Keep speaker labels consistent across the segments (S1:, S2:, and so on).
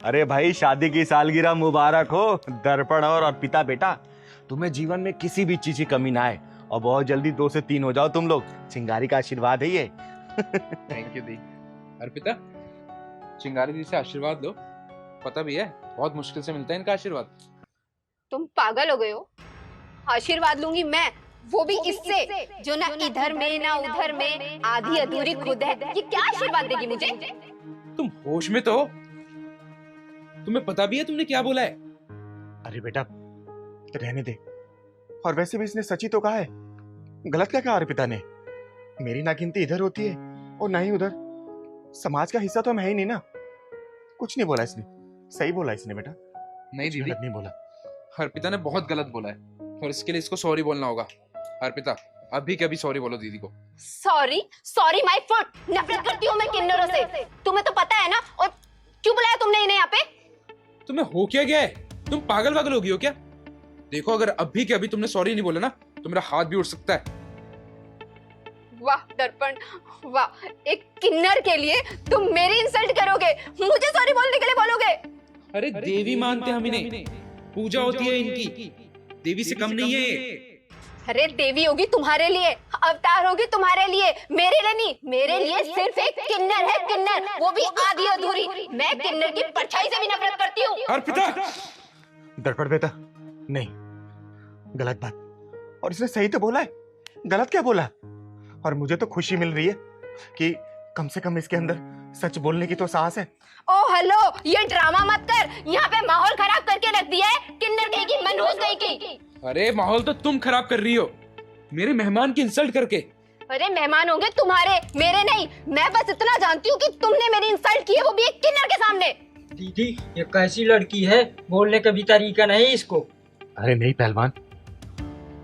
S1: अरे भाई, शादी की सालगिरह मुबारक हो दर्पण और अर्पिता बेटा। तुम्हें जीवन में किसी भी चीज की कमी ना आए और बहुत जल्दी 2 से 3 हो जाओ तुम लोग। चिंगारी का आशीर्वाद है ये।
S2: थैंक यू दी। अर्पिता, चिंगारी दी से आशीर्वाद लो। पता भी है बहुत मुश्किल से मिलता है इनका आशीर्वाद।
S3: तुम पागल हो गए हो? आशीर्वाद लूंगी मैं, वो भी इससे जो ना इधर में ना उधर में, आधी अधूरी खुद है। ये क्या आशीर्वाद देगी मुझे?
S2: तुम होश में तो हो? तुम्हें पता भी है तुमने क्या बोला है?
S1: अरे बेटा रहने दे। और वैसे भी इसने सच ही तो कहा है। गलत क्या कहा अर्पिता ने? मेरी ना गिनती इधर होती है और ना ही उधर। समाज का हिस्सा तो मैं ही नहीं ना। कुछ नहीं बोला इसने। सही बोला इसने बेटा।
S2: नहीं दीदी,
S1: गलत नहीं बोला।
S2: अर्पिता ने बहुत गलत बोला है और इसके लिए इसको सॉरी बोलना होगा। अर्पिता, अभी के अभी सॉरी बोलो दीदी को।
S3: सॉरी? Sorry my foot. नफरत करती हूँ मैं किन्नरों से। तुम्हें तो पता है ना। और क्यों बुलाया तुमने इन्हें यहाँ पे?
S2: तुम्हें हो क्या गया है? तुम पागल वागल हो गई हो क्या? देखो, अगर अभी के अभी तुमने सॉरी नहीं बोला ना तो मेरा हाथ भी उठ सकता है।
S3: वाह दर्पण, वाह। एक किन्नर के लिए तुम मेरी इंसल्ट करोगे, मुझे सॉरी बोलने के लिए बोलोगे?
S2: अरे देवी मानते हम इन्हें, पूजा होती है इनकी, देवी से कम नहीं है।
S3: अरे देवी होगी तुम्हारे लिए, अवतार होगी तुम्हारे लिए, मेरे लिए नहीं। मेरे लिए सिर्फ एक किन्नर है, किन्नर, वो भी आधी अधूरी। मैं किन्नर की परछाई से भी नफरत करती हूँ।
S2: अर्पिता!
S1: दर्पण बेटा नहीं, गलत बात। और इसने सही तो बोला है, गलत क्या बोला? और मुझे तो खुशी मिल रही है कि कम से कम इसके अंदर सच बोलने की तो साहस है।
S3: ओ हेलो, ये ड्रामा मत कर। यहाँ पे माहौल खराब करके रख दिया है, किन्नर कहीं की, मनहूस कहीं की।
S2: अरे माहौल तो तुम खराब कर रही हो, मेरे मेहमान की इंसल्ट करके।
S3: अरे मेहमान होंगे तुम्हारे, मेरे नहीं। मैं बस इतना जानती हूँ कि तुमने मेरी इंसल्ट की है, वो भी एक किन्नर के सामने।
S4: दीदी ये कैसी लड़की है, बोलने का भी तरीका नहीं इसको।
S1: अरे नहीं पहलवान,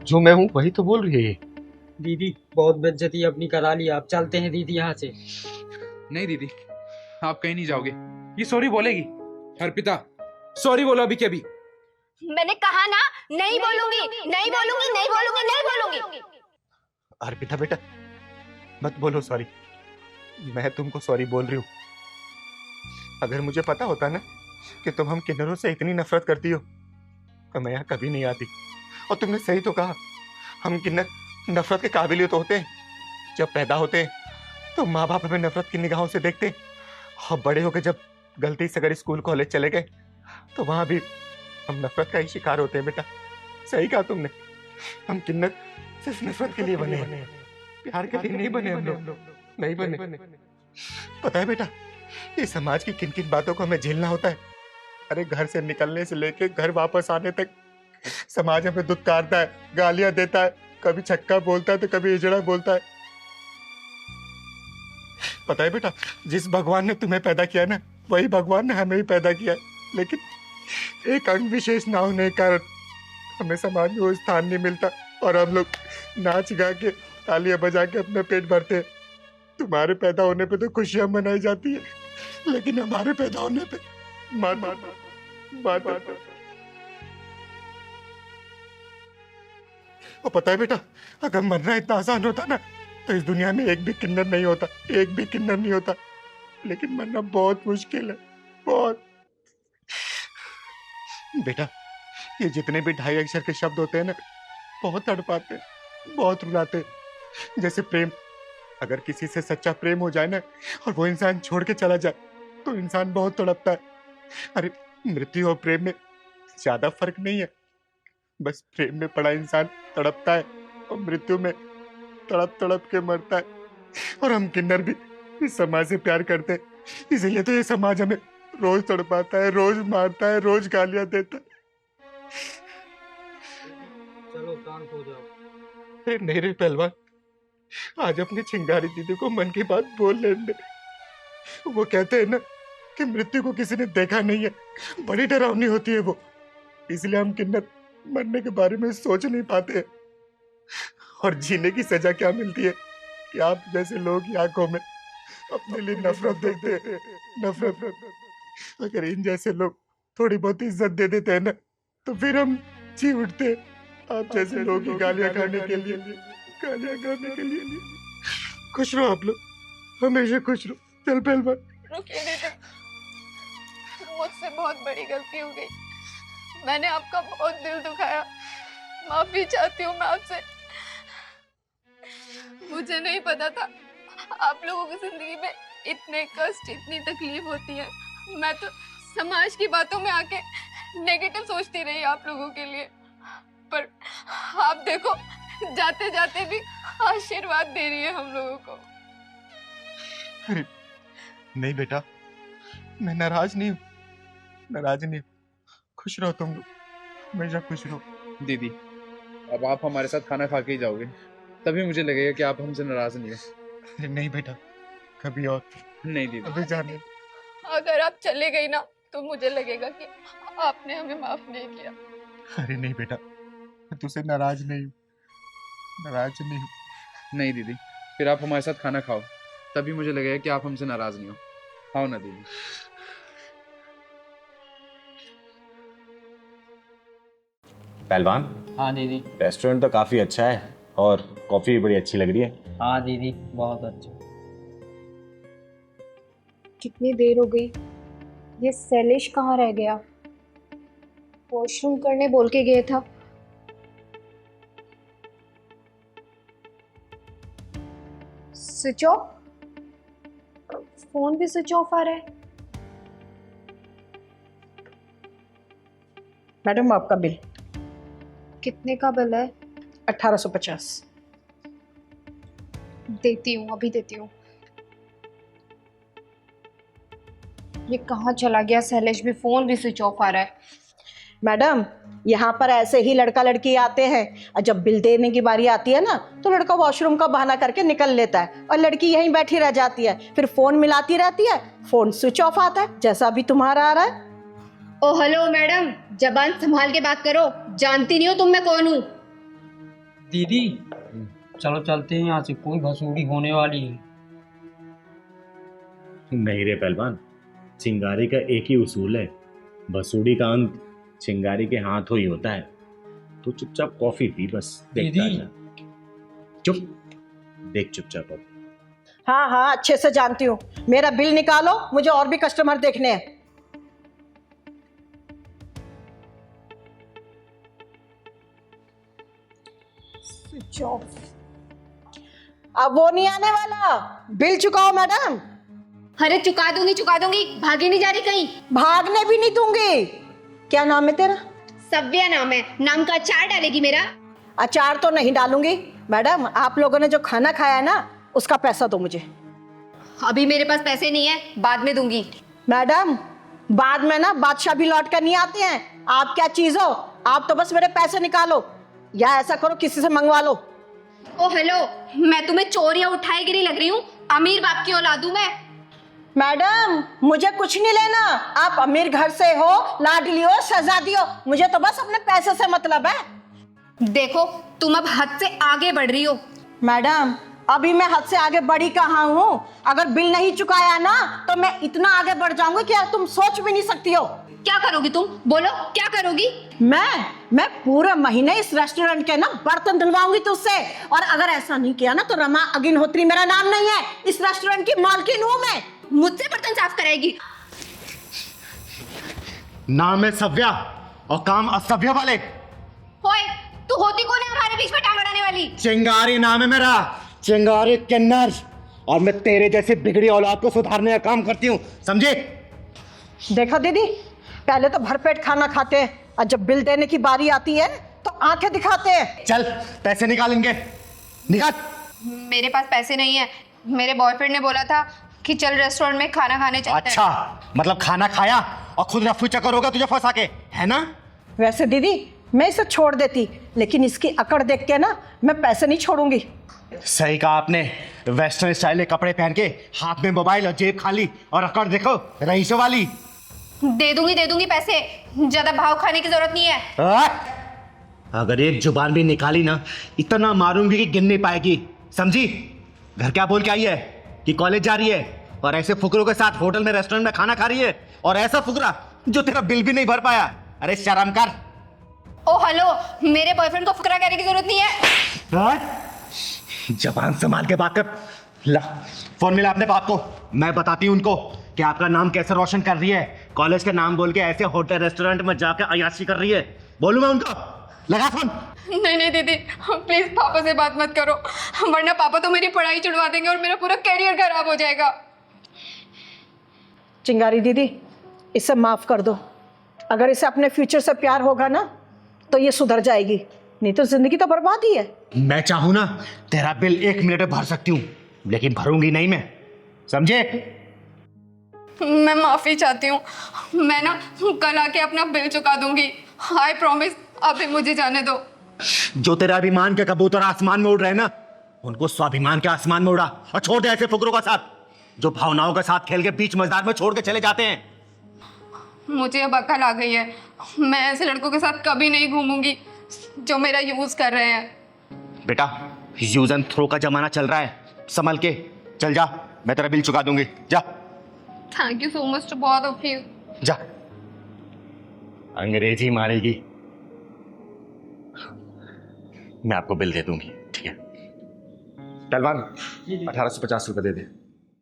S1: जो मैं हूँ वही तो बोल रही है ये।
S4: दीदी बहुत बेइज्जती अपनी करा ली, आप चलते हैं दीदी यहाँ से।
S2: नहीं दीदी, आप कहीं नहीं जाओगे, ये सॉरी बोलेगी। अर्पिता, सॉरी बोलो अभी के अभी।
S3: मैंने कहा ना, नहीं बोलूंगी, नहीं बोलूंगी, नहीं बोलूंगी, नहीं बोलूंगी।
S1: अर्पिता बेटा मत बोलो सॉरी। मैं तुमको सॉरी बोल रही हूँ। अगर मुझे पता होता ना कि तुम हम किन्नरों से इतनी नफरत करती हो तो मैं यहाँ कभी नहीं आती। और तुमने सही तो कहा, हम किन्नर नफरत के काबिल तो होते हैं। जब पैदा होते हैं तो माँ बाप हमें नफरत की निगाहों से देखते हैं, और बड़े होकर जब गलती से अगर स्कूल कॉलेज चले गए तो वहां भी हम नफरत का ही शिकार होते हैं। बेटा सही कहा तुमने, हम किन्नर सिर्फ नफरत के लिए बने हैं, प्यार के लिए नहीं बने। हम लोग नहीं बने। पता है बेटा, ये समाज की किन किन बातों को हमें झेलना होता है। अरे घर से निकलने से लेके घर वापस आने तक समाज हमें दुत्कारता है, गालियां देता है, कभी छक्का बोलता है तो कभी इजड़ा बोलता है। पता है बेटा, जिस भगवान ने तुम्हें पैदा किया ना, वही भगवान ने हमें भी पैदा किया है। लेकिन एक अंग विशेष ना होने के कारण हमें समाज में वो स्थान नहीं मिलता और हम लोग नाच गा के तालियां बजा के अपना पेट भरते हैं। तुम्हारे पैदा होने पे तो खुशियां मनाई जाती है, लेकिन हमारे पैदा होने पे मार मार मार मार। और पता है बेटा, अगर मरना इतना आसान होता ना तो इस दुनिया में एक भी किन्नर नहीं होता, एक भी किन्नर नहीं होता। लेकिन मरना बहुत मुश्किल है, बहुत। बेटा ये जितने भी 2.5 अक्षर के शब्द होते हैं ना, बहुत तड़पाते हैं, बहुत रुलाते हैं। जैसे प्रेम, अगर किसी से सच्चा प्रेम हो जाए ना और वो इंसान छोड़ के चला जाए तो इंसान बहुत तड़पता है। अरे मृत्यु और प्रेम में ज्यादा फर्क नहीं है, बस प्रेम में पड़ा इंसान तड़पता है और मृत्यु में तड़प तड़प के मरता है। और हम किन्नर भी इस समाज से प्यार करते हैं, इसीलिए तो ये समाज हमें रोज तड़पाता है, रोज मारता है, रोज गालियां देता है।
S4: चलो शांत हो जाओ।
S1: अरे नहीं रे पहलवान, आज अपनी चिंगारी दीदी को मन की बात बोल लेने दे। वो कहते हैं ना कि मृत्यु को किसी ने देखा नहीं है, बड़ी डरावनी होती है वो। इसलिए हम किन्नर मरने के बारे में सोच नहीं पाते। और जीने की सजा क्या मिलती है कि आप जैसे लोग की आंखों में अपने लिए नफरत देखते हैं, नफरत। अगर इन जैसे लोग थोड़ी बहुत इज्जत दे देते हैं ना तो फिर हम जी उठते हैं। आप जैसे लोग की गालियां खाने के लिए, गालियां खाने के लिए। खुश रहो आप लोग, हमेशा खुश रहो। चल पहलवान।
S3: रुकिए दीदी, मुझसे बहुत बड़ी गलती हो गई। मैंने आपका बहुत दिल दुखाया। माफी चाहती हूँ मैं आपसे। मुझे नहीं पता था आप लोगों की जिंदगी में इतने कष्ट, इतनी तकलीफ होती है। मैं तो समाज की बातों में आके नेगेटिव सोचती रही आप लोगों के लिए, पर आप देखो जाते जाते भी आशीर्वाद दे रही है हम लोगों को।
S1: अरे नहीं बेटा, मैं नाराज नहीं हूँ, नाराज नहीं हूँ। खुश रहो तुम लोग, हमेशा खुश रहो।
S2: दीदी, अब आप हमारे साथ खाना खा के ही जाओगे, तभी मुझे लगेगा कि आप हमसे नाराज नहीं हो।
S1: अरे नहीं बेटा, कभी और।
S2: नहीं दीदी।
S1: अभी जाने।
S3: अगर आप चले गई ना तो मुझे लगेगा कि आपने हमें माफ नहीं किया।
S1: अरे नहीं बेटा, मैं तुझसे नाराज नहीं हूँ, नाराज नहीं हूँ।
S2: नहीं दीदी, फिर आप हमारे साथ खाना खाओ, तभी मुझे लगेगा कि आप हमसे नाराज नहीं हो। खाओ ना दीदी।
S5: पहलवान,
S4: हाँ दीदी।
S5: रेस्टोरेंट तो काफ़ी अच्छा है और कॉफ़ी भी बड़ी अच्छी लग रही है।
S4: हाँ दीदी, बहुत अच्छा।
S3: कितनी देर हो गई, ये शैलेश कहाँ रह गया? वॉशरूम करने बोल के गया था। स्विच ऑफ, फोन भी स्विच ऑफ आ रहा है।
S6: मैडम आपका बिल
S3: कितने का बिल है?
S6: 1850।
S3: देती हूँ, अभी देती हूँ। ये कहाँ चला गया शैलेश? भी फोन भी स्विच ऑफ आ रहा है।
S6: मैडम यहाँ पर ऐसे ही लड़का लड़की आते हैं और जब बिल देने की बारी आती है ना तो लड़का वॉशरूम का बहाना करके निकल लेता है और लड़की यहीं बैठी रह जाती है, फिर फोन मिलाती रहती है, फोन स्विच ऑफ आता है, जैसा अभी तुम्हारा आ रहा है।
S3: ओ हेलो मैडम, जबान संभाल के बात करो। जानती नहीं हो तुम मैं कौन हूँ?
S4: दीदी चलो चलते हैं यहाँ से, कोई भसूड़ी होने वाली है।
S5: नहीं रे पहलवान, चिंगारी का एक ही उसूल है, भसूड़ी का अंत चिंगारी के हाथों ही होता है। तो चुपचाप कॉफी पी, बस देखता
S4: दीदी।
S5: जा। चुप, देख चुपचाप अब।
S6: हाँ हाँ अच्छे से जानती हूँ, मेरा बिल निकालो, मुझे और भी कस्टमर देखने हैं।
S3: Switch off.
S6: अब वो नहीं आने वाला, बिल चुकाओ मैडम।
S3: अरे चुका दूंगी, भागी नहीं जा रही कहीं।
S6: भागने भी नहीं दूंगी। क्या नाम है तेरा?
S3: सव्या नाम है। नाम का अचार डालेगी मेरा?
S6: अचार तो नहीं डालूंगी मैडम, आप लोगों ने जो खाना खाया है ना उसका पैसा दो मुझे।
S3: अभी मेरे पास पैसे नहीं है, बाद में दूंगी।
S6: मैडम बाद में ना बादशाह भी लौट कर नहीं आते हैं। आप क्या चीज हो? आप तो बस मेरे पैसे निकालो या ऐसा करो किसी से मंगवा लो।
S3: ओ हेलो, मैं तुम्हें चोर या उठाईगिरी लग रही हूँ? अमीर बाप की औलाद हूँ मैं।
S6: मैडम मुझे कुछ नहीं लेना, आप अमीर घर से हो, लाडली हो, शहजादी हो, मुझे तो बस अपने पैसे से मतलब है।
S3: देखो तुम अब हद से आगे बढ़ रही हो।
S6: मैडम अभी मैं हद से आगे बढ़ी कहाँ हूँ? अगर बिल नहीं चुकाया ना तो मैं इतना आगे बढ़ जाऊंगी कि तुम सोच भी नहीं सकती हो।
S3: क्या करोगी तुम? बोलो क्या करोगी?
S6: मैं पूरे महीने इस रेस्टोरेंट के ना बर्तन धुलवाऊंगी तुझसे, और अगर ऐसा नहीं किया ना तो रमा अग्निहोत्री मेरा नाम नहीं है, इस रेस्टोरेंट की मालकिन हूँ मैं।
S3: मुझसे बर्तन साफ कराएगी?
S5: नाम है सव्या और काम असभ्य वाले।
S3: होए, तू होती कौन है हमारे बीच में टांग अड़ाने वाली?
S5: चिंगारी नाम है मेरा, चिंगारी किन्नर, और मैं तेरे जैसे बिगड़ी औलाद को सुधारने का काम करती हूँ, समझे?
S6: देखो दीदी, पहले तो भरपेट खाना खाते हैं और जब बिल देने की बारी आती है तो आंखें दिखाते हैं।
S5: चल पैसे निकालेंगे, निकाल।
S3: मेरे पास पैसे नहीं है। मेरे बॉयफ्रेंड ने बोला था कि चल रेस्टोरेंट में खाना खाने चलते हैं।
S5: अच्छा, मतलब खाना खाया और खुद रफू चक्कर होगा तुझे फंसा के, है ना?
S6: वैसे दीदी मैं इसे छोड़ देती, लेकिन इसकी अकड़ देख के ना मैं पैसे नहीं छोड़ूंगी।
S5: सही कहा आपने, वेस्टर्न स्टाइल के कपड़े पहन के, हाथ में मोबाइल और जेब खाली, और अकड़ देखो रईसों वाली।
S3: दे दूंगी पैसे, ज्यादा भाव खाने की जरूरत नहीं है।
S5: अगर एक जुबान भी निकाली ना, इतना मारूंगी कि गिन नहीं पाएगी, समझी? घर क्या बोल के आई है कि कॉलेज जा रही है और ऐसे फुकरों के साथ होटल में रेस्टोरेंट में खाना खा रही है, और ऐसा फुकरा जो तेरा बिल भी नहीं भर पाया। अरे शर्म कर।
S3: ओ हेलो, मेरे बॉयफ्रेंड को फुकरा कहने की जरूरत नहीं है।
S5: जबान संभाल के बात कर। ला फोन मिला अपने बाप को, मैं बताती हूँ उनको कि आपका नाम कैसे रोशन कर रही है। कॉलेज का नाम बोल के ऐसे होटल रेस्टोरेंट में जाकर अय्याशी कर रही है। बोलूं मैं उनको? लगा फोन।
S3: नहीं नहीं दीदी, प्लीज पापा से बात मत करो, वरना पापा तो मेरी पढ़ाई छुड़वा देंगे और मेरा पूरा करियर खराब हो जाएगा।
S6: चिंगारी दीदी, इसे माफ कर दो। अगर इसे अपने फ्यूचर से प्यार होगा ना तो ये सुधर जाएगी, नहीं तो जिंदगी तो बर्बाद ही है।
S5: मैं चाहूं ना तेरा बिल 1 मिनट में भर सकती हूँ, लेकिन भरूंगी नहीं मैं, समझे?
S3: मैं माफी चाहती हूँ, मैं ना कल आके अपना बिल चुका दूंगी। आई प्रॉमिस, अभी मुझे जाने दो।
S5: जो तेरे अभिमान के कबूतर आसमान में उड़ रहे हैं ना, उनको स्वाभिमान के आसमान में उड़ा और छोड़ दे ऐसे फुकरों का साथ जो भावनाओं के साथ खेल के बीच मझधार में छोड़ के चले जाते हैं।
S3: मुझे अब अकल आ गई है, मैं ऐसे लड़कों के साथ कभी नहीं घूमूंगी जो मेरा यूज कर रहे हैं।
S5: बेटा, यूज एंड थ्रो का जमाना चल रहा है, संभल के चल जा, मैं तेरा बिल चुका दूंगी। जा
S3: thank you so much to both of you.
S5: जा। अंग्रेजी मारेगी, मैं आपको बिल दे दूंगी, ठीक है? पहलवान 1850 रुपए दे दे।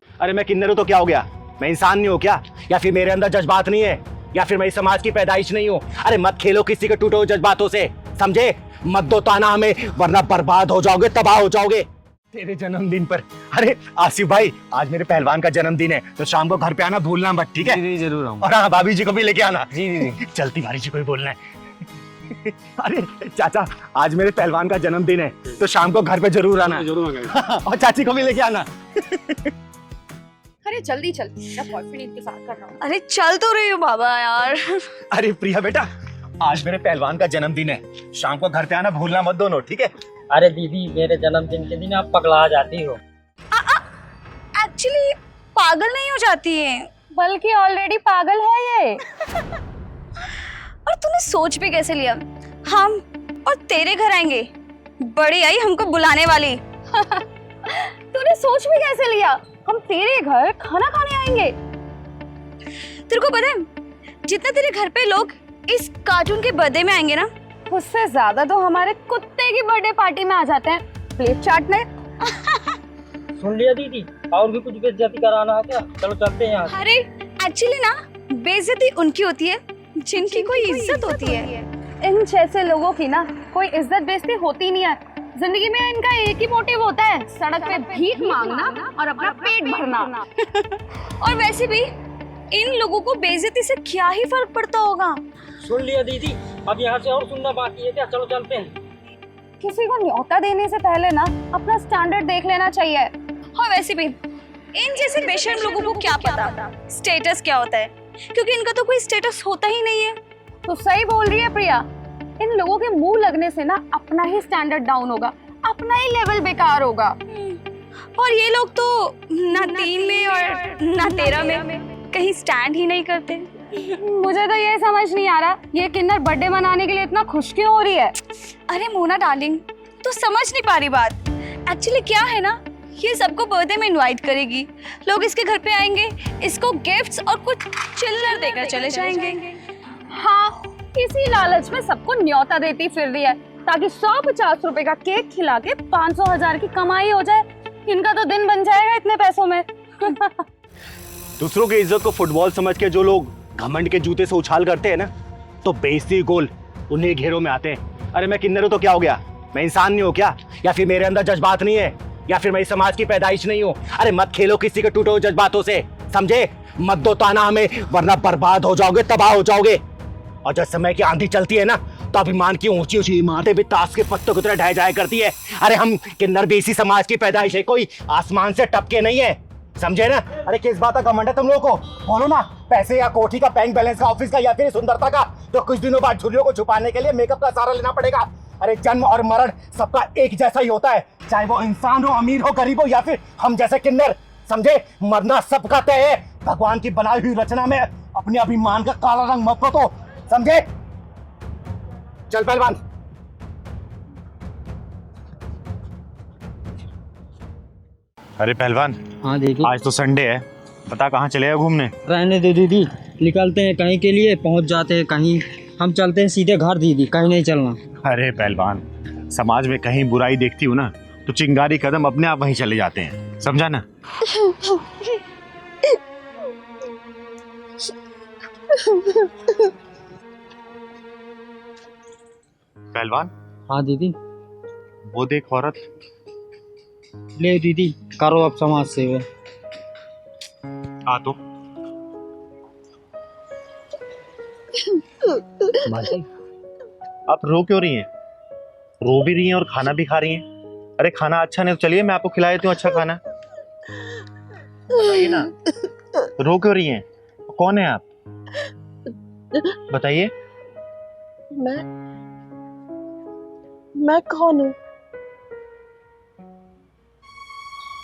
S5: अरे मैं किन्नर हूं तो क्या हो गया? मैं इंसान नहीं हूं क्या? या फिर मेरे अंदर जज्बात नहीं है? या फिर मैं इस समाज की पैदाइश नहीं हूं? अरे मत खेलो किसी के टूटे हुए जज्बातों से, समझे? मत दो ताना हमें, वरना बर्बाद हो जाओगे, तबाह हो जाओगे। तेरे जन्मदिन पर, अरे आसिफ भाई, आज मेरे पहलवान का जन्मदिन है, तो शाम को घर पे आना भूलना मत, ठीक है?
S4: जी जरूर आऊंगा।
S5: और हाँ, भाभी जी को भी लेके आना।
S4: जी जी।
S5: चलती भारी जी को भी बोलना है। अरे चाचा, आज मेरे पहलवान का जन्मदिन है, तो शाम को घर पे जरूर आना।
S4: जरूर आऊंगा।
S5: और चाची को भी लेके आना।
S3: अरे जल्दी चल, मेरा बॉयफ्रेंड इंतजार कर रहा हूँ।
S7: अरे चल तो रही हूँ बाबा यार।
S5: अरे प्रिया बेटा, आज मेरे पहलवान का जन्मदिन है, शाम को घर पे आना भूलना मत दोनों, ठीक है?
S4: अरे दीदी, मेरे जन्मदिन के दिन आप पगला जाती हो।
S7: एक्चुअली पागल नहीं हो जाती है,
S3: बल्कि ऑलरेडी पागल है ये।
S7: और तूने सोच भी कैसे लिया हम और तेरे घर आएंगे? बड़ी आई हमको बुलाने वाली।
S3: तूने सोच भी कैसे लिया हम तेरे घर खाना खाने आएंगे?
S7: तेरे को पता है, जितना तेरे घर पे लोग इस कार्टून के बर्थडे में आएंगे ना,
S3: उससे ज्यादा तो हमारे कुत्ते की बर्थडे पार्टी में आ जाते हैं प्लेट चाटने।
S4: सुन लिया दीदी, और भी कुछ बेइज्जती कराना है क्या? चलो चलते हैं यहाँ से।
S7: अरे एक्चुअली ना, बेइज्जती उनकी होती है जिनकी कोई इज्जत होती है।
S3: इन जैसे लोगों की ना कोई इज्जत बेइज्जती होती नहीं है। जिंदगी में इनका एक ही मोटिव होता है, सड़क पे भीख मांगना और अपना पेट भरना।
S7: और वैसे भी इन लोगों को बेइज्जती से क्या ही फर्क पड़ता होगा।
S4: सुन लिया दीदी, अब यहाँ से और सुनना बाकी है क्या? चलो चलते हैं।
S3: किसी को न्योता देने से पहले ना अपना स्टैंडर्ड देख लेना चाहिए।
S7: और वैसे भी इन जैसे बेशर्म लोगों को क्या पता स्टेटस क्या होता है, क्योंकि इनका तो कोई स्टेटस होता ही नहीं है।
S3: तो सही बोल रही है प्रिया, इन लोगों के मुंह लगने से ना अपना ही स्टैंडर्ड डाउन होगा, अपना ही लेवल बेकार होगा।
S7: और ये लोग तो ना 3 में और ना 13 में कहीं स्टैंड ही नहीं करते।
S3: मुझे तो ये समझ नहीं आ रहा, ये किन्नर बर्थडे मनाने के लिए इतना खुश क्यों हो रही है?
S7: अरे मोना डार्लिंग, तू समझ नहीं पा रही बात। एक्चुअली क्या है ना, ये सबको बर्थडे में इनवाइट करेगी, लोग इसके घर पे आएंगे, इसको गिफ्ट्स और कुछ चिल्लर देकर चले जाएंगे।
S3: हाँ, इसी लालच में सबको न्योता देती फिर रही है, ताकि 150 रुपए का केक खिला के 500,000 की कमाई हो जाए। इनका तो दिन बन जाएगा इतने पैसों में।
S5: दूसरों की इज्जत को फुटबॉल समझ के जो लोग घमंड के जूते से उछाल करते हैं ना, तो बेइज्जती गोल उन्हीं घेरों में आते हैं। अरे मैं किन्नर हूं तो क्या हो गया? मैं इंसान नहीं हूं क्या? या फिर मेरे अंदर जज्बात नहीं है? या फिर मैं इस समाज की पैदाइश नहीं हूं? अरे मत खेलो किसी के टूटे हुए जज्बातों से, समझे? मत दो ताना हमें, वरना बर्बाद हो जाओगे, तबाह हो जाओगे। और जब समय की आंधी चलती है ना, तो अभिमान की ऊंची ऊंची इमारतें भी ताश के पत्तों की तरह ढह जाया करती है। अरे हम किन्नर भी इसी समाज की पैदाइश है, कोई आसमान से टपके नहीं है, समझे ना? अरे किस बात का घमंड है तुम लोगों को? बोलो ना, पैसे या कोठी का, बैंक बैलेंस का, ऑफिस का, या फिर सुंदरता का? तो कुछ दिनों बाद झुर्रियों को छुपाने के लिए मेकअप का सहारा लेना पड़ेगा। अरे जन्म और मरण सबका एक जैसा ही होता है, चाहे वो इंसान हो, अमीर हो, गरीब हो, या फिर हम जैसे किन्नर, समझे? मरना सबका तय है। भगवान की बनाई हुई रचना में अपने अभिमान का काला रंग मत पोतो, समझे? चल पहलवान।
S1: अरे पहलवान,
S4: हाँ दीदी।
S1: आज तो संडे है, बता कहाँ चलेगा घूमने?
S4: रहने दे दीदी, निकलते हैं कहीं के लिए, पहुंच जाते हैं कहीं। हम चलते हैं सीधे घर दीदी, कहीं नहीं चलना।
S1: अरे पहलवान, समाज में कहीं बुराई देखती हूँ ना, तो चिंगारी कदम अपने आप वहीं चले जाते हैं, समझा ना?
S5: पहलवान,
S4: हाँ दीदी।
S5: वो देख औरत।
S4: ले दीदी, करो अब समाज सेवा।
S5: आ तो माजी, आप रो क्यों रही हैं? रो भी रही हैं और खाना भी खा रही हैं। अरे खाना अच्छा नहीं तो चलिए मैं आपको खिला देती हूँ अच्छा खाना। बताइए ना, रो क्यों रही हैं? कौन है आप? बताइए।
S6: मैं कौन हूँ?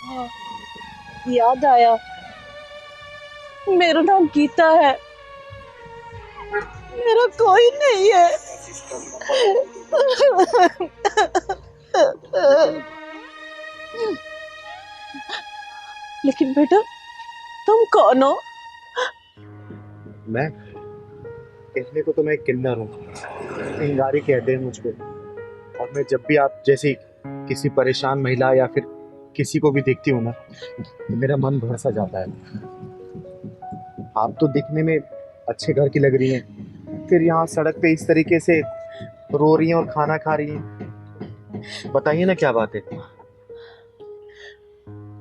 S6: हाँ, याद आया, मेरा नाम गीता है। मेरा कोई नहीं है। लेकिन बेटा, तुम कौन हो?
S5: मैं कहने को तो मैं किन्नर हूँ, चिंगारी कहते हैं मुझको। और मैं जब भी आप जैसी किसी परेशान महिला या फिर किसी को भी देखती हूँ ना, तो मेरा मन भर सा जाता है। आप तो दिखने में अच्छे घर की लग रही हैं, फिर यहाँ सड़क पे इस तरीके से रो रही हैं और खाना खा रही हैं। बताइए ना क्या बात है?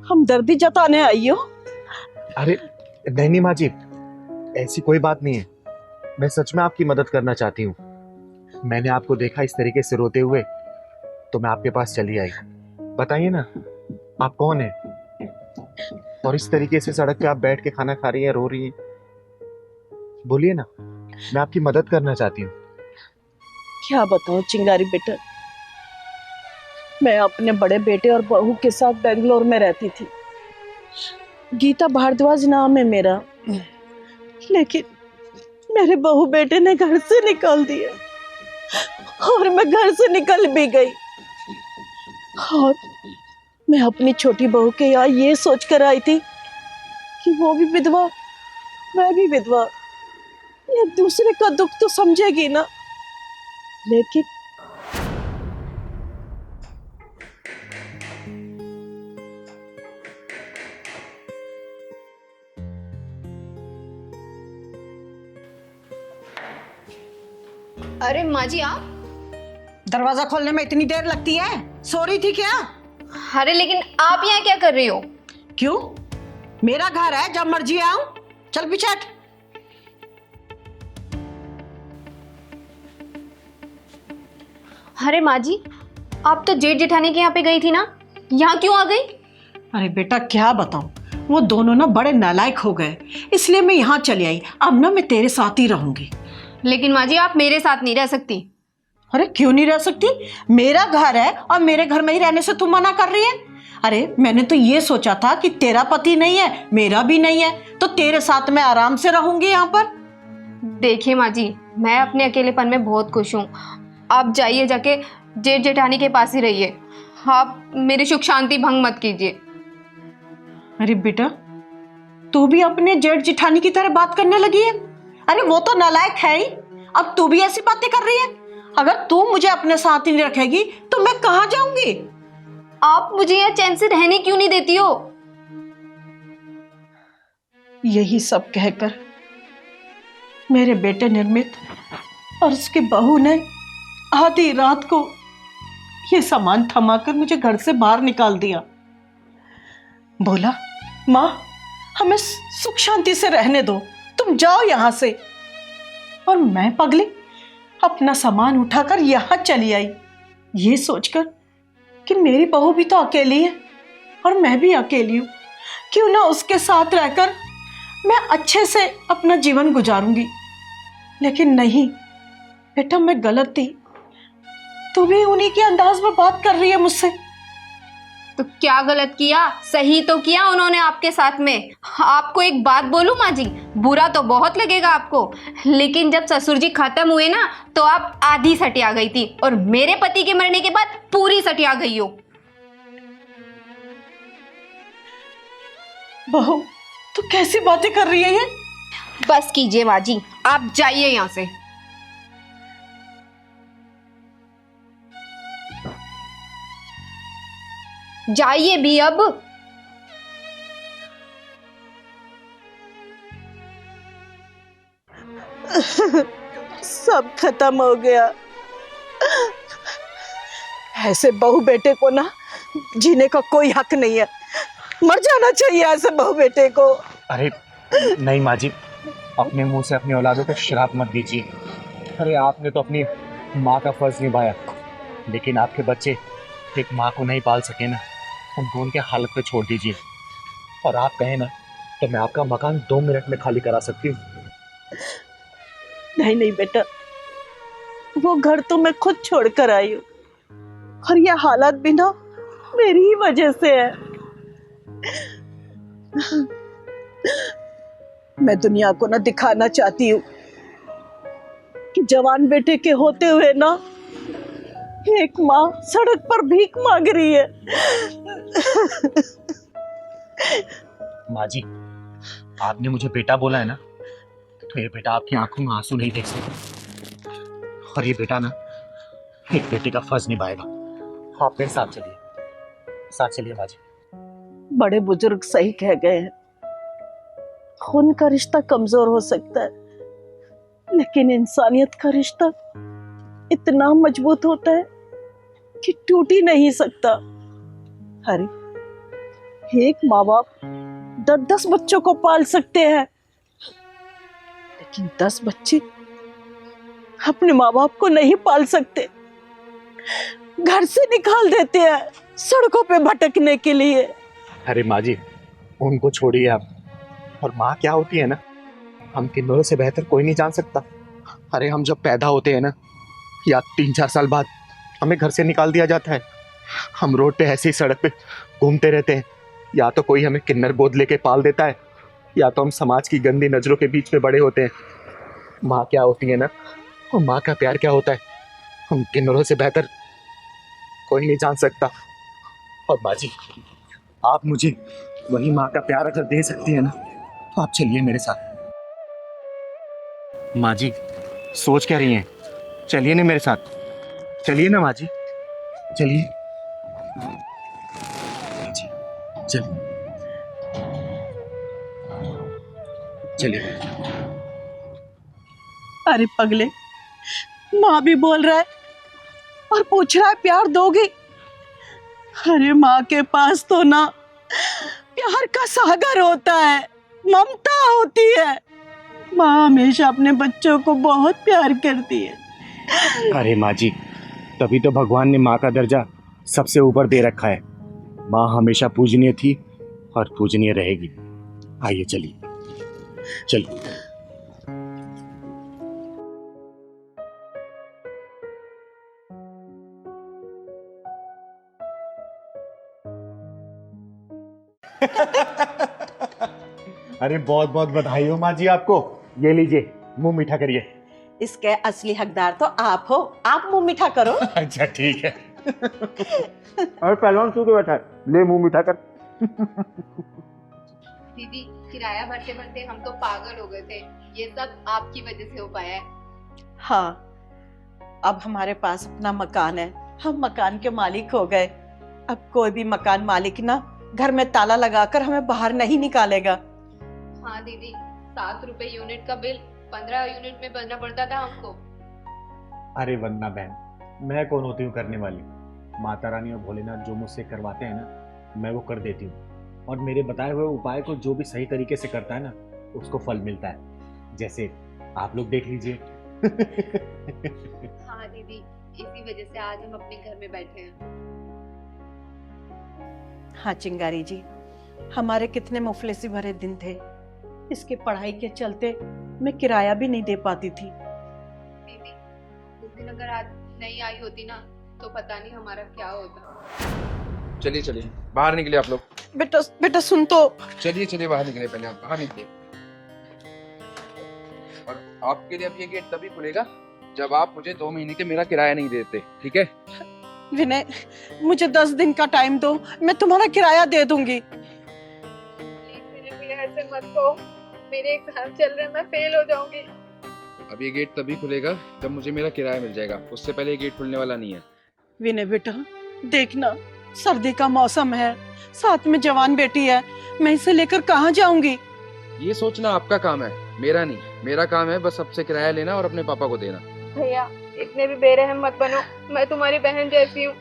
S6: हमदर्दी जताने आई हो?
S5: अरे नहीं माँ जी, ऐसी कोई बात नहीं है। मैं सच में आपकी मदद करना चाहती हूँ। मैंने आपको देखा इस तरीके से रोते हुए, तो मैं आपके पास चली आई। बताइए ना, आप कौन हैं? और इस तरीके से सड़क पे आप बैठ के खाना खा रही हैं, रो रही हैं। बोलिए ना, मैं आपकी मदद करना चाहती हूँ।
S6: क्या बताऊं चिंगारी बेटा, मैं अपने बड़े बेटे और बहू के साथ बेंगलोर में रहती थी। गीता भारद्वाज नाम है मेरा। लेकिन मेरे बहू बेटे ने घर से निकाल दिया और मैं घर से निकल भी गई। और मैं अपनी छोटी बहू के यहाँ ये सोच कर आई थी कि वो भी विधवा, मैं भी विधवा, ये दूसरे का दुख तो समझेगी ना। लेकिन
S3: अरे माँ जी आप?
S6: दरवाजा खोलने में इतनी देर लगती है? सो रही थी क्या?
S3: अरे लेकिन आप यहाँ क्या कर रही हो?
S6: क्यों? मेरा घर है, जब मर्जी आऊं। चल पीछे हट।
S3: अरे माँ जी, आप तो जेठ जेठानी के यहाँ पे गई थी ना, यहाँ क्यों आ गई?
S6: अरे बेटा क्या बताऊं, वो दोनों ना बड़े नालायक हो गए, इसलिए मैं यहाँ चली आई। अब ना मैं तेरे साथ ही रहूंगी।
S3: लेकिन माँ जी आप मेरे साथ नहीं रह सकती।
S6: अरे क्यों नहीं रह सकती? मेरा घर है और मेरे घर में ही रहने से तू मना कर रही है? अरे मैंने तो ये सोचा था कि तेरा पति नहीं है, मेरा भी नहीं है, तो तेरे साथ मैं आराम से रहूंगी यहाँ पर।
S3: देखिए माँ जी, मैं अपने अकेलेपन में बहुत खुश हूँ। आप जाइए, जाके जेठ जेठानी के पास ही रहिए। आप मेरी सुख शांति भंग मत कीजिए।
S6: अरे बेटा, तू भी अपने जेठ जेठानी की तरह बात करने लगी है? अरे वो तो नालायक है ही, अब तू भी ऐसी बातें कर रही है। अगर तू मुझे अपने साथ ही नहीं रखेगी तो मैं कहाँ जाऊंगी?
S3: आप मुझे यहाँ चैन से रहने क्यों नहीं देती हो?
S6: यही सब कहकर मेरे बेटे निर्मित और उसकी बहू ने आधी रात को ये सामान थमाकर मुझे घर से बाहर निकाल दिया। बोला, माँ हमें सुख शांति से रहने दो, तुम जाओ यहां से। और मैं पगली अपना सामान उठाकर यहां चली आई, ये सोचकर कि मेरी बहू भी तो अकेली है और मैं भी अकेली हूं, क्यों ना उसके साथ रहकर मैं अच्छे से अपना जीवन गुजारूंगी। लेकिन नहीं बेटा, मैं गलत थी। तू भी उन्हीं के अंदाज में बात कर रही है मुझसे।
S3: तो क्या गलत किया? सही तो किया उन्होंने आपके साथ में। आपको एक बात बोलूं माँ जी, बुरा तो बहुत लगेगा आपको, लेकिन जब ससुर जी खत्म हुए ना, तो आप आधी सटिया गई थी और मेरे पति के मरने के बाद पूरी सटिया गई हो।
S6: बहू तू कैसी बातें कर रही है ये?
S3: बस कीजिए माँ जी, आप जाइए यहाँ से। जाइए भी अब।
S6: सब खत्म हो गया। ऐसे बहू बेटे को ना जीने का कोई हक नहीं है, मर जाना चाहिए ऐसे बहू बेटे को।
S5: अरे नहीं माँ जी, अपने मुंह से अपनी औलादों को श्राप मत दीजिए। अरे आपने तो अपनी माँ का फर्ज निभाया, लेकिन आपके बच्चे एक माँ को नहीं पाल सके ना, उनको उनके हालत पे छोड़ दीजिए। और आप कहें ना तो मैं आपका मकान 2 मिनट में खाली करा सकती हूँ।
S6: नहीं नहीं बेटा, वो घर तो मैं खुद छोड़ कर आई हूँ, और ये हालात भी ना मेरी ही वजह से है। मैं दुनिया को ना दिखाना चाहती हूँ कि जवान बेटे के होते हुए ना एक माँ सड़क पर भीख मांग रही है।
S5: माँ जी, आपने मुझे बेटा बोला है ना, तो ये बेटा आपकी आंखों में आंसू नहीं देख सकता, और ये बेटा ना एक बेटे का फर्ज निभाएगा। आप मेरे साथ चलिए माँ जी।
S6: बड़े बुजुर्ग सही कह गए हैं, खून का रिश्ता कमजोर हो सकता है, लेकिन इंसानियत का रिश्ता इतना मजबूत होता है कि टूट ही नहीं सकता। अरे एक माँ बाप 10-10 बच्चों को पाल सकते हैं, लेकिन 10 बच्चे अपने माँ बाप को नहीं पाल सकते, घर से निकाल देते हैं सड़कों पे भटकने के लिए।
S5: अरे माँ जी, उनको छोड़िए आप। और माँ क्या होती है ना, हम किन्नरों से बेहतर कोई नहीं जान सकता। अरे हम जब पैदा होते हैं ना, या 3-4 साल बाद हमें घर से निकाल दिया जाता है, हम रोड पे ऐसे ही सड़क पे घूमते रहते हैं। या तो कोई हमें किन्नर गोद लेके पाल देता है, या तो हम समाज की गंदी नजरों के बीच में बड़े होते हैं। माँ क्या होती है ना, और माँ का प्यार क्या होता है, हम किन्नरों से बेहतर कोई नहीं जान सकता। और माँ जी, आप मुझे वही माँ का प्यार अगर दे सकती है ना, तो आप चलिए मेरे साथ। माँ जी, सोच क्या रही हैं? चलिए ना मेरे साथ, चलिए ना माँ जी, चलिए। जी, चलिए चलिए।
S6: अरे पगले, माँ भी बोल रहा है और पूछ रहा है प्यार दोगी? अरे माँ के पास तो ना प्यार का सागर होता है, ममता होती है। माँ हमेशा अपने बच्चों को बहुत प्यार करती है।
S5: अरे माँ जी, तभी तो भगवान ने माँ का दर्जा सबसे ऊपर दे रखा है। माँ हमेशा पूजनीय थी और पूजनीय रहेगी। आइए चलिए चलिए। अरे बहुत बहुत बधाई हो माँ जी आपको। ये लीजिए, मुंह मीठा करिए।
S6: इसके असली हकदार तो आप हो, आप मुंह मीठा करो।
S5: अच्छा ठीक है। और पहलवान सो के बैठा है, ले मुंह मीठा कर।
S3: दीदी, किराया भरते भरते हम तो पागल हो गए थे, ये सब आपकी वजह से हो पाया है।
S6: हाँ, अब हमारे पास अपना मकान है, हम मकान के मालिक हो गए। अब कोई भी मकान मालिक ना घर में ताला लगाकर हमें बाहर नहीं निकालेगा।
S3: हाँ दीदी, 7 रुपए यूनिट का बिल 15 यूनिट में भरना पड़ता था हमको।
S5: अरे वंदना बहन, मैं कौन होती हूँ करने वाली? माता रानी और भोलेनाथ जो मुझसे करवाते हैं ना, मैं वो कर देती हूँ। और मेरे बताए हुए उपाय को जो भी सही तरीके से करता है ना, उसको फल मिलता है। जैसे आप लोग देख लीजिए।
S3: हाँ दीदी, इसी वजह से आज हम अपने घर में बैठे हैं।
S6: हाँ चिंगारी जी, हमारे कितने मुफलिसी भरे दिन थे। इसके पढ़ाई के चलते मैं किराया भी नहीं दे पाती थी।
S3: दीदी, उस दिन अगर आज नहीं आई होती ना, तो पता नहीं हमारा क्या होता।
S2: चलिए चलिए, बाहर निकले आप लोग।
S6: बेटा बेटा सुन तो।
S2: चलिए चलिए, बाहर निकले, पहले आप बाहर निकले। और आपके लिए अब ये गेट तभी खुलेगा जब आप मुझे 2 महीने के मेरा किराया नहीं देते, ठीक है?
S6: विनय, मुझे 10 दिन का टाइम दो, मैं तुम्हारा किराया दे दूंगी।
S3: ऐसे मत कहो, मेरे एग्जाम चल रहे हैं, मैं फेल हो जाऊंगी।
S2: अब ये गेट तभी खुलेगा जब मुझे मेरा किराया मिल जाएगा, उससे पहले ये गेट खुलने वाला नहीं है।
S6: विनय बेटा, देखना सर्दी का मौसम है, साथ में जवान बेटी है, मैं इसे लेकर कहाँ जाऊंगी?
S2: ये सोचना आपका काम है, मेरा नहीं। मेरा काम है बस सबसे किराया लेना और अपने पापा को देना।
S3: भैया इतने भी बेरहम मत बनो, मैं तुम्हारी बहन जैसी हूँ।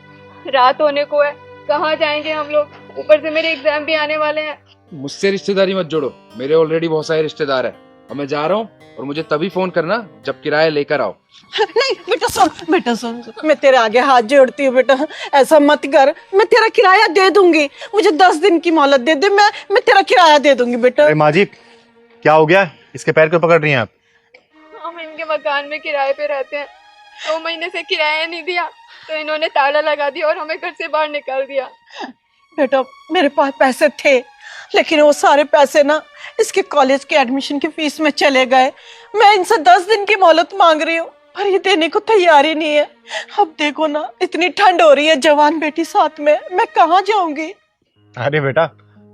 S3: रात होने को है, कहाँ जाएंगे हम लोग? ऊपर से मेरे एग्जाम भी आने वाले हैं।
S2: मुझसे रिश्तेदारी मत जोड़ो, मेरे ऑलरेडी बहुत सारे रिश्तेदार हैं और मैं जा रहा हूँ। और मुझे तभी फोन करना जब किराया लेकर आओ।
S6: नहीं बेटा सुन, मैं तेरे आगे हाथ जोड़ती हूँ बेटा, ऐसा मत कर। मैं तेरा किराया दे दूंगी, मुझे 10 दिन की मोहलत दे दे, मैं तेरा किराया दे दूंगी बेटा।
S1: अरे माँ जी, क्या हो गया? इसके पैर क्यों पकड़ रही हैं आप?
S3: हम इनके मकान में किराए पे रहते हैं, 2 महीने से किराया नहीं दिया तो इन्होंने ताला लगा दिया और हमें घर से बाहर निकाल दिया।
S6: बेटा मेरे पास पैसे थे, लेकिन वो सारे पैसे ना इसके कॉलेज के एडमिशन की फीस में चले गए। मैं इनसे 10 दिन की मोहलत मांग रही हूँ पर ये देने को तैयार ही नहीं है। अब देखो ना, इतनी ठंड हो रही है, जवान बेटी साथ में, मैं कहाँ जाऊंगी?
S1: अरे बेटा,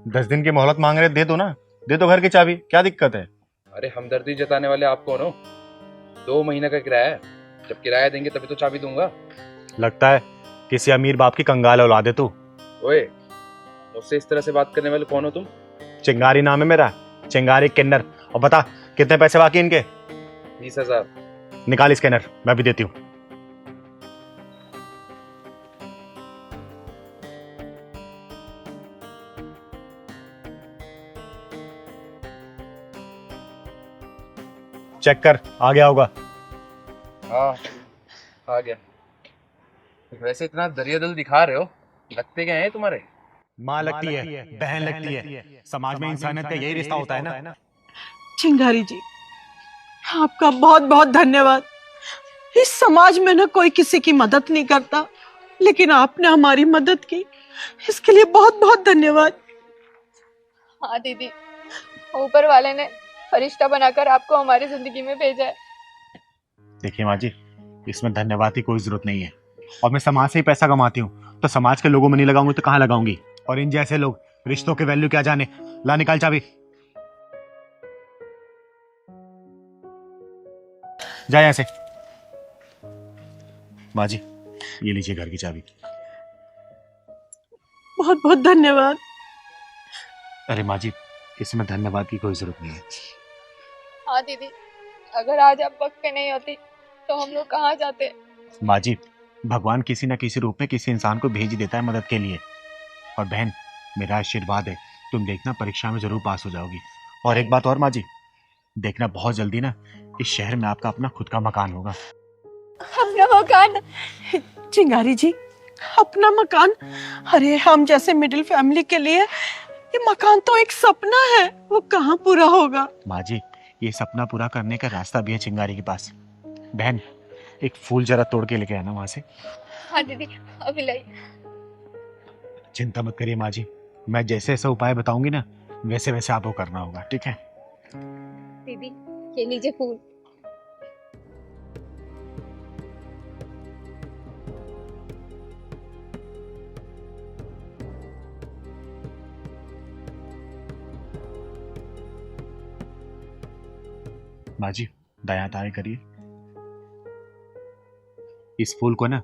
S1: 10 दिन की मोहलत मांग रहे, दे दो ना, दे दो घर की चाबी, क्या दिक्कत है?
S2: अरे हमदर्दी जताने वाले आप कौन हो? 2 महीने का किराया है, जब किराया देंगे तभी तो चाबी दूंगा।
S1: लगता है किसी अमीर बाप की कंगाल औलाद है तू।
S2: ओए, मुझसे इस तरह से बात करने वाले कौन हो तुम?
S1: चिंगारी नाम है मेरा, चिंगारी किन्नर। और बता कितने पैसे बाकी इनके?
S2: 20,000।
S1: निकाल स्कैनर, मैं भी देती हूँ। चेक कर, आ गया होगा।
S2: हाँ आ गया। वैसे इतना दरियादिल दिखा रहे हो, लगते क्या है तुम्हारे?
S1: माँ लगती है, बहन लगती है, समाज में इंसानियत का यही रिश्ता होता है ना।
S6: चिंगारी जी, आपका बहुत बहुत धन्यवाद। इस समाज में ना कोई किसी की मदद नहीं करता, लेकिन आपने हमारी मदद की, इसके लिए बहुत बहुत धन्यवाद।
S3: हाँ दीदी, ऊपर वाले ने फरिश्ता बनाकर आपको हमारी जिंदगी में भेजा है।
S1: देखिए माँ जी, इसमें धन्यवाद की कोई जरूरत नहीं है। और मैं समाज से ही पैसा कमाती हूँ, तो समाज के लोगों में नहीं लगाऊंगी तो कहाँ लगाऊंगी? और इन जैसे लोग रिश्तों के वैल्यू क्या जाने। ला निकाल चाबी, जा यहाँ से। माँ जी, ये लीजिए घर की चाबी।
S6: बहुत बहुत धन्यवाद।
S1: अरे माँ जी, इसमें धन्यवाद की कोई जरूरत नहीं है।
S3: हाँ दीदी, अगर आज आप वक्त पे नहीं होती तो हम लोग कहाँ जाते?
S1: माँ जी, भगवान किसी न किसी रूप में किसी इंसान को भेज ही देता है मदद के लिए। और बहन, मेरा आशीर्वाद है, तुम देखना परीक्षा में जरूर पास हो जाओगी। और एक बात और माँ जी, देखना बहुत जल्दी ना इस शहर में आपका अपना खुद का मकान होगा।
S3: अपना मकान?
S6: चिंगारी जी, अपना मकान? अरे हम जैसे मिडिल फैमिली के लिए ये मकान तो एक सपना है, वो कहाँ पूरा होगा?
S1: माँ जी, ये सपना पूरा करने का रास्ता भी है चिंगारी के पास। बहन, एक फूल जरा तोड़ के लेके आना वहां से।
S3: हाँ दीदी, अभी लाई।
S1: चिंता मत करिए माँ जी, मैं जैसे ऐसा उपाय बताऊंगी ना, वैसे वैसे आपको करना होगा, ठीक है?
S3: दीदी ये लीजिए फूल।
S1: माँ जी, दायां ताएं करिए। इस फूल को ना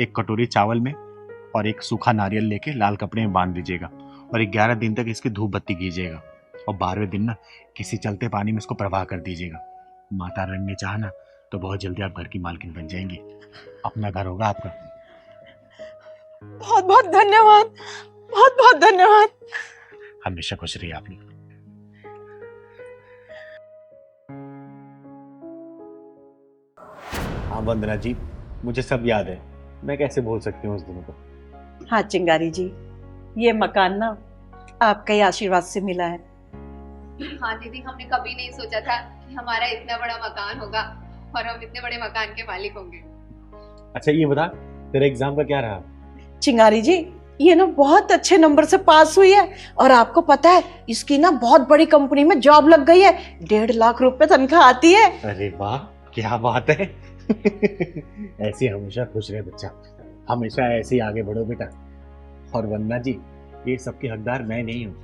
S1: एक कटोरी चावल में और एक सूखा नारियल लेके लाल कपड़े में बांध दीजिएगा और 11 दिन तक इसकी धूप बत्ती कीजिएगा। और 12वें दिन ना किसी चलते पानी में इसको प्रवाह कर दीजिएगा। माता रानी ने चाहा ना तो बहुत जल्दी आप घर की मालकिन बन जाएंगी, अपना घर होगा आपका।
S6: बहुत बहुत धन्यवाद, बहुत बहुत धन्यवाद।
S1: हमेशा खुश रहिए आप लोग। हाँ वंदना जी, मुझे सब याद है, मैं कैसे भूल सकती हूँ उस दिनों को।
S6: हाँ चिंगारी जी, ये मकान ना आपके ही आशीर्वाद से मिला है।
S3: हाँ दीदी, हमने कभी नहीं सोचा था कि हमारा इतना बड़ा मकान होगा और हम इतने बड़े मकान के मालिक होंगे।
S1: अच्छा ये बता, तेरे एग्जाम का क्या रहा?
S6: चिंगारी जी, ये ना बहुत अच्छे नंबर से पास हुई है और आपको पता है इसकी ना बहुत बड़ी कंपनी में जॉब लग गई है, 1.5 लाख रुपए तनख्वाह आती है।
S1: अरे वाह, क्या बात है। ऐसे हमेशा खुश रहे बच्चा, हमेशा ऐसे ही आगे बढ़ो बेटा। और वंदना जी, ये सबके हकदार मैं नहीं हूँ,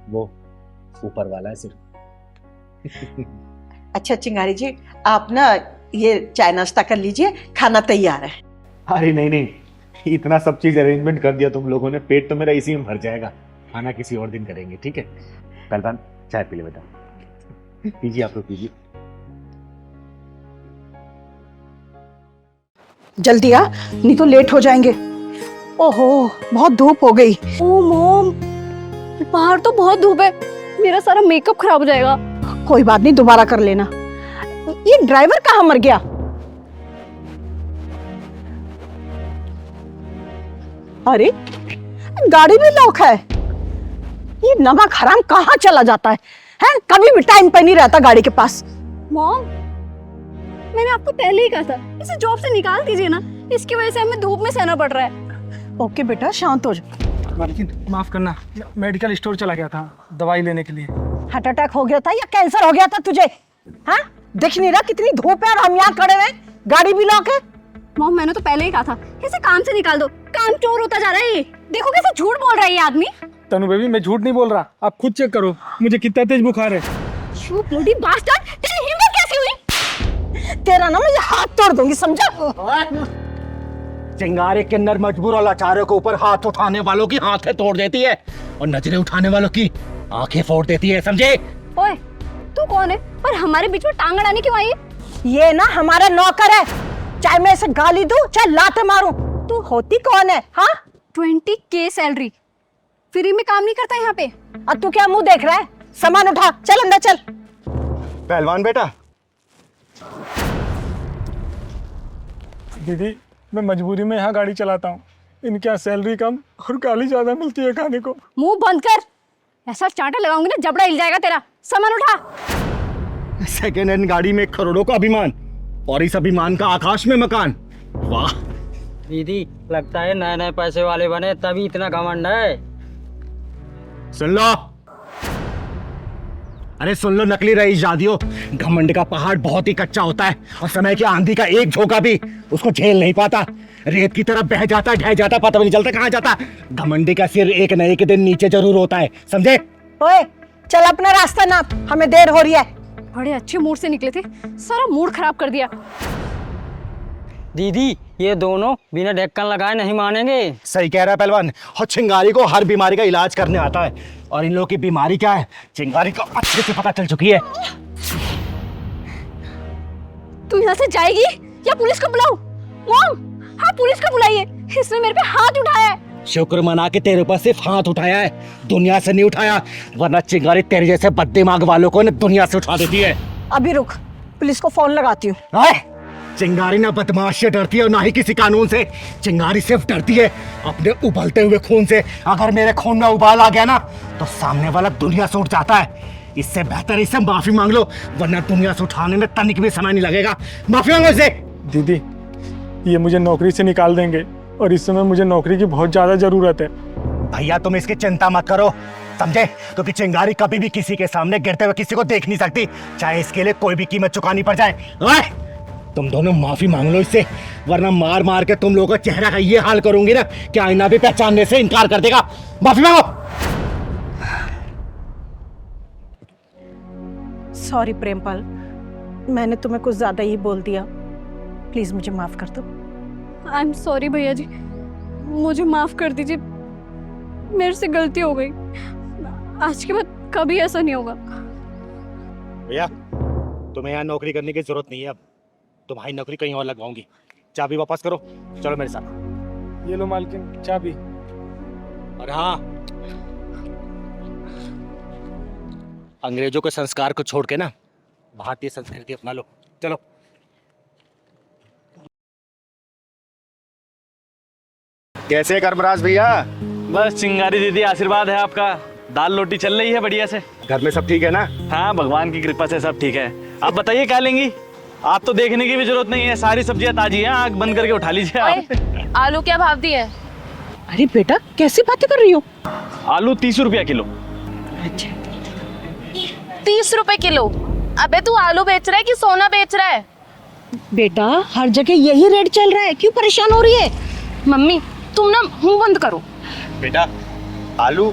S1: वो ऊपर वाला है सिर्फ।
S6: अच्छा चिंगारी जी, आप ना ये चाय नाश्ता कर लीजिए, खाना तैयार है।
S1: अरे नहीं नहीं, इतना सब चीज अरेंजमेंट कर दिया तुम लोगों ने, पेट तो मेरा इसी में भर जाएगा। खाना किसी और दिन करेंगे, ठीक है? पहलवान चाय पी ले बेटा। पीजिए, आप लोग पीजिए।
S6: जल्दी आ, नहीं तो लेट हो जाएंगे। ओहो, बहुत धूप हो गई।
S7: ओ मॉम, बाहर तो बहुत धूप है, मेरा सारा मेकअप खराब हो जाएगा।
S6: कोई बात नहीं, दोबारा कर लेना। ये ड्राइवर कहाँ मर गया? अरे गाड़ी भी लॉक है। ये नमक हराम कहाँ चला जाता है? हैं? कभी भी टाइम पे नहीं रहता गाड़ी के पास।
S7: मॉम, मैंने आपको पहले ही कहा था इसे जॉब से निकाल दीजिए ना, इसकी वजह से हमें धूप में सहना पड़ रहा है।
S6: ओके बेटा, शांत हो जा।
S8: मालकिन माफ करना, मेडिकल स्टोर चला गया था दवाई लेने के लिए।
S6: हार्ट अटैक हो गया था या कैंसर हो गया था तुझे? हाँ, दिख नहीं रहा कितनी धूप है और हम यहाँ खड़े हुए, गाड़ी भी लॉक है।
S7: मॉम, मैंने तो पहले ही कहा था इसे काम से निकाल दो, काम चोर होता जा रहा है ये। देखो कैसे झूठ बोल रहा है ये आदमी।
S8: तनु बेबी, मैं झूठ नहीं बोल रहा, आप खुद चेक करो मुझे कितना तेज बुखार है।
S7: You bloody bastard! तेरी हिम्मत कैसे हुई?
S6: तेरा ना मैं हाथ तोड़ दूंगी, समझा?
S5: चिंगारी किन्नर मजबूर और लाचारों के ऊपर हाथ उठाने वालों की हाथें तोड़ देती है और नजरें उठाने वालों की आंखें फोड़ देती है, समझे?
S7: ओए, तू कौन है और हमारे बीच में टांग अड़ाने क्यों आई है?
S6: ये ना हमारा नौकर है, चाहे मैं इसे गाली दूं चाहे लाते मारूं। तू होती कौन है? हाँ,
S7: 20K सैलरी, फ्री में काम नहीं करता यहाँ पे।
S6: अब तू क्या मुंह देख रहा है? सामान उठा, चल अंदर चल।
S5: पहलवान बेटा,
S8: दीदी मैं मजबूरी में यहाँ गाड़ी चलाता हूँ, इनके यहाँ सैलरी कम और गाली ज्यादा मिलती है खाने को।
S7: मुंह बंद कर, ऐसा चांटा लगाऊंगी ना जबड़ा हिल जाएगा तेरा। सामान उठा।
S5: सेकेंड हैंड गाड़ी में करोड़ों का अभिमान और इस अभिमान का आकाश में मकान। वाह
S4: दीदी, लगता है नए नए पैसे वाले बने तभी इतना घमंड है।
S5: सुन लो, अरे सुन लो नकली रईस जादियो, घमंड का पहाड़ बहुत ही कच्चा होता है और समय की आंधी का एक झोंका भी उसको झेल नहीं पाता। रेत की तरह बह जाता ढह जाता, पता भी नहीं चलता कहाँ जाता। घमंडी का सिर एक न एक दिन नीचे जरूर होता है, समझे?
S6: ओए चल अपना रास्ता नाप, हमें देर हो रही है।
S7: बड़े अच्छे मूड से निकले थे, सारा मूड खराब कर दिया।
S4: दीदी, ये दोनों बिना ढक्कन लगाए नहीं मानेंगे।
S5: सही कह रहा है पहलवान, और चिंगारी को हर बीमारी का इलाज करने आता है और इन लोगों की बीमारी क्या है चिंगारी को अच्छे से पता चल चुकी है।
S7: तू यहाँ से जाएगी या पुलिस को बुलाऊं? मॉम, हाँ पुलिस को बुलाइए, इसने मेरे पे हाथ उठाया है।
S5: शुक्र मना के तेरे ऊपर सिर्फ हाथ उठाया है, दुनिया से नहीं उठाया, वरना चिंगारी तेरे जैसे बददिमाग वालों को दुनिया से उठा देती है।
S6: अभी रुक, पुलिस को फोन लगाती हूँ।
S5: चिंगारी ना बदमाश से डरती है और ना ही किसी कानून से। चिंगारी सिर्फ डरती है अपने उबलते हुए खून से। अगर मेरे खून में उबाल आ गया ना तो सामने वाला दुनिया से उठ जाता है। इससे बेहतर इससे माफी मांग लो, वरना दुनिया से उठाने में तनिक भी समय नहीं लगेगा। माफी मांगो इसे।
S8: दीदी, ये मुझे नौकरी से निकाल देंगे और इस समय मुझे नौकरी की बहुत ज्यादा जरूरत है।
S5: भैया तुम इसकी चिंता मत करो, समझे? क्योंकि चिंगारी कभी भी किसी के सामने गिरते हुए किसी को देख नहीं सकती, चाहे इसके लिए कोई भी कीमत चुकानी पड़ जाए। तुम दोनों माफी मांग लो इससे, वरना मार मार के तुम लोगों का चेहरा का ये हाल करूंगी ना कि आईना भी पहचानने से इनकार कर देगा। माफी मांगो।
S6: सॉरी प्रेमपाल, मैंने तुम्हें कुछ ज्यादा ही बोल दिया, प्लीज मुझे माफ कर दो।
S7: आई एम सॉरी भैया जी, मुझे माफ कर दीजिए, मेरे से गलती हो गई, आज के बाद कभी ऐसा नहीं होगा।
S5: भैया तुम्हें यहाँ नौकरी करने की जरूरत नहीं है, अब तुम्हारी नौकरी कहीं और लगवाऊंगी। चाबी वापस करो, चलो मेरे साथ।
S8: ये लो मालकिन चाबी।
S5: और हाँ, अंग्रेजों के संस्कार को छोड़ के ना भारतीय संस्कृति अपना लो, चलो। कैसे कर्मराज भैया?
S9: बस चिंगारी दीदी आशीर्वाद है आपका, दाल रोटी चल रही है बढ़िया से।
S5: घर में सब ठीक है ना?
S9: हाँ भगवान की कृपा से सब ठीक है। आप बताइए क्या लेंगी? आप तो देखने की भी जरूरत नहीं है, सारी सब्जियां ताजी हैं, आग बंद करके उठा लीजिए आप।
S3: आलू क्या भाव दिए?
S6: अरे बेटा कैसी बातें कर रही हो?
S9: आलू 30 रुपया किलो।
S3: 30 रुपए किलो? अबे तू आलू बेच रहा है कि सोना बेच रहा है?
S6: बेटा हर जगह यही रेट चल रहा है, क्यों परेशान हो रही है?
S3: मम्मी तुम ना मुंह बंद करो।
S5: बेटा आलू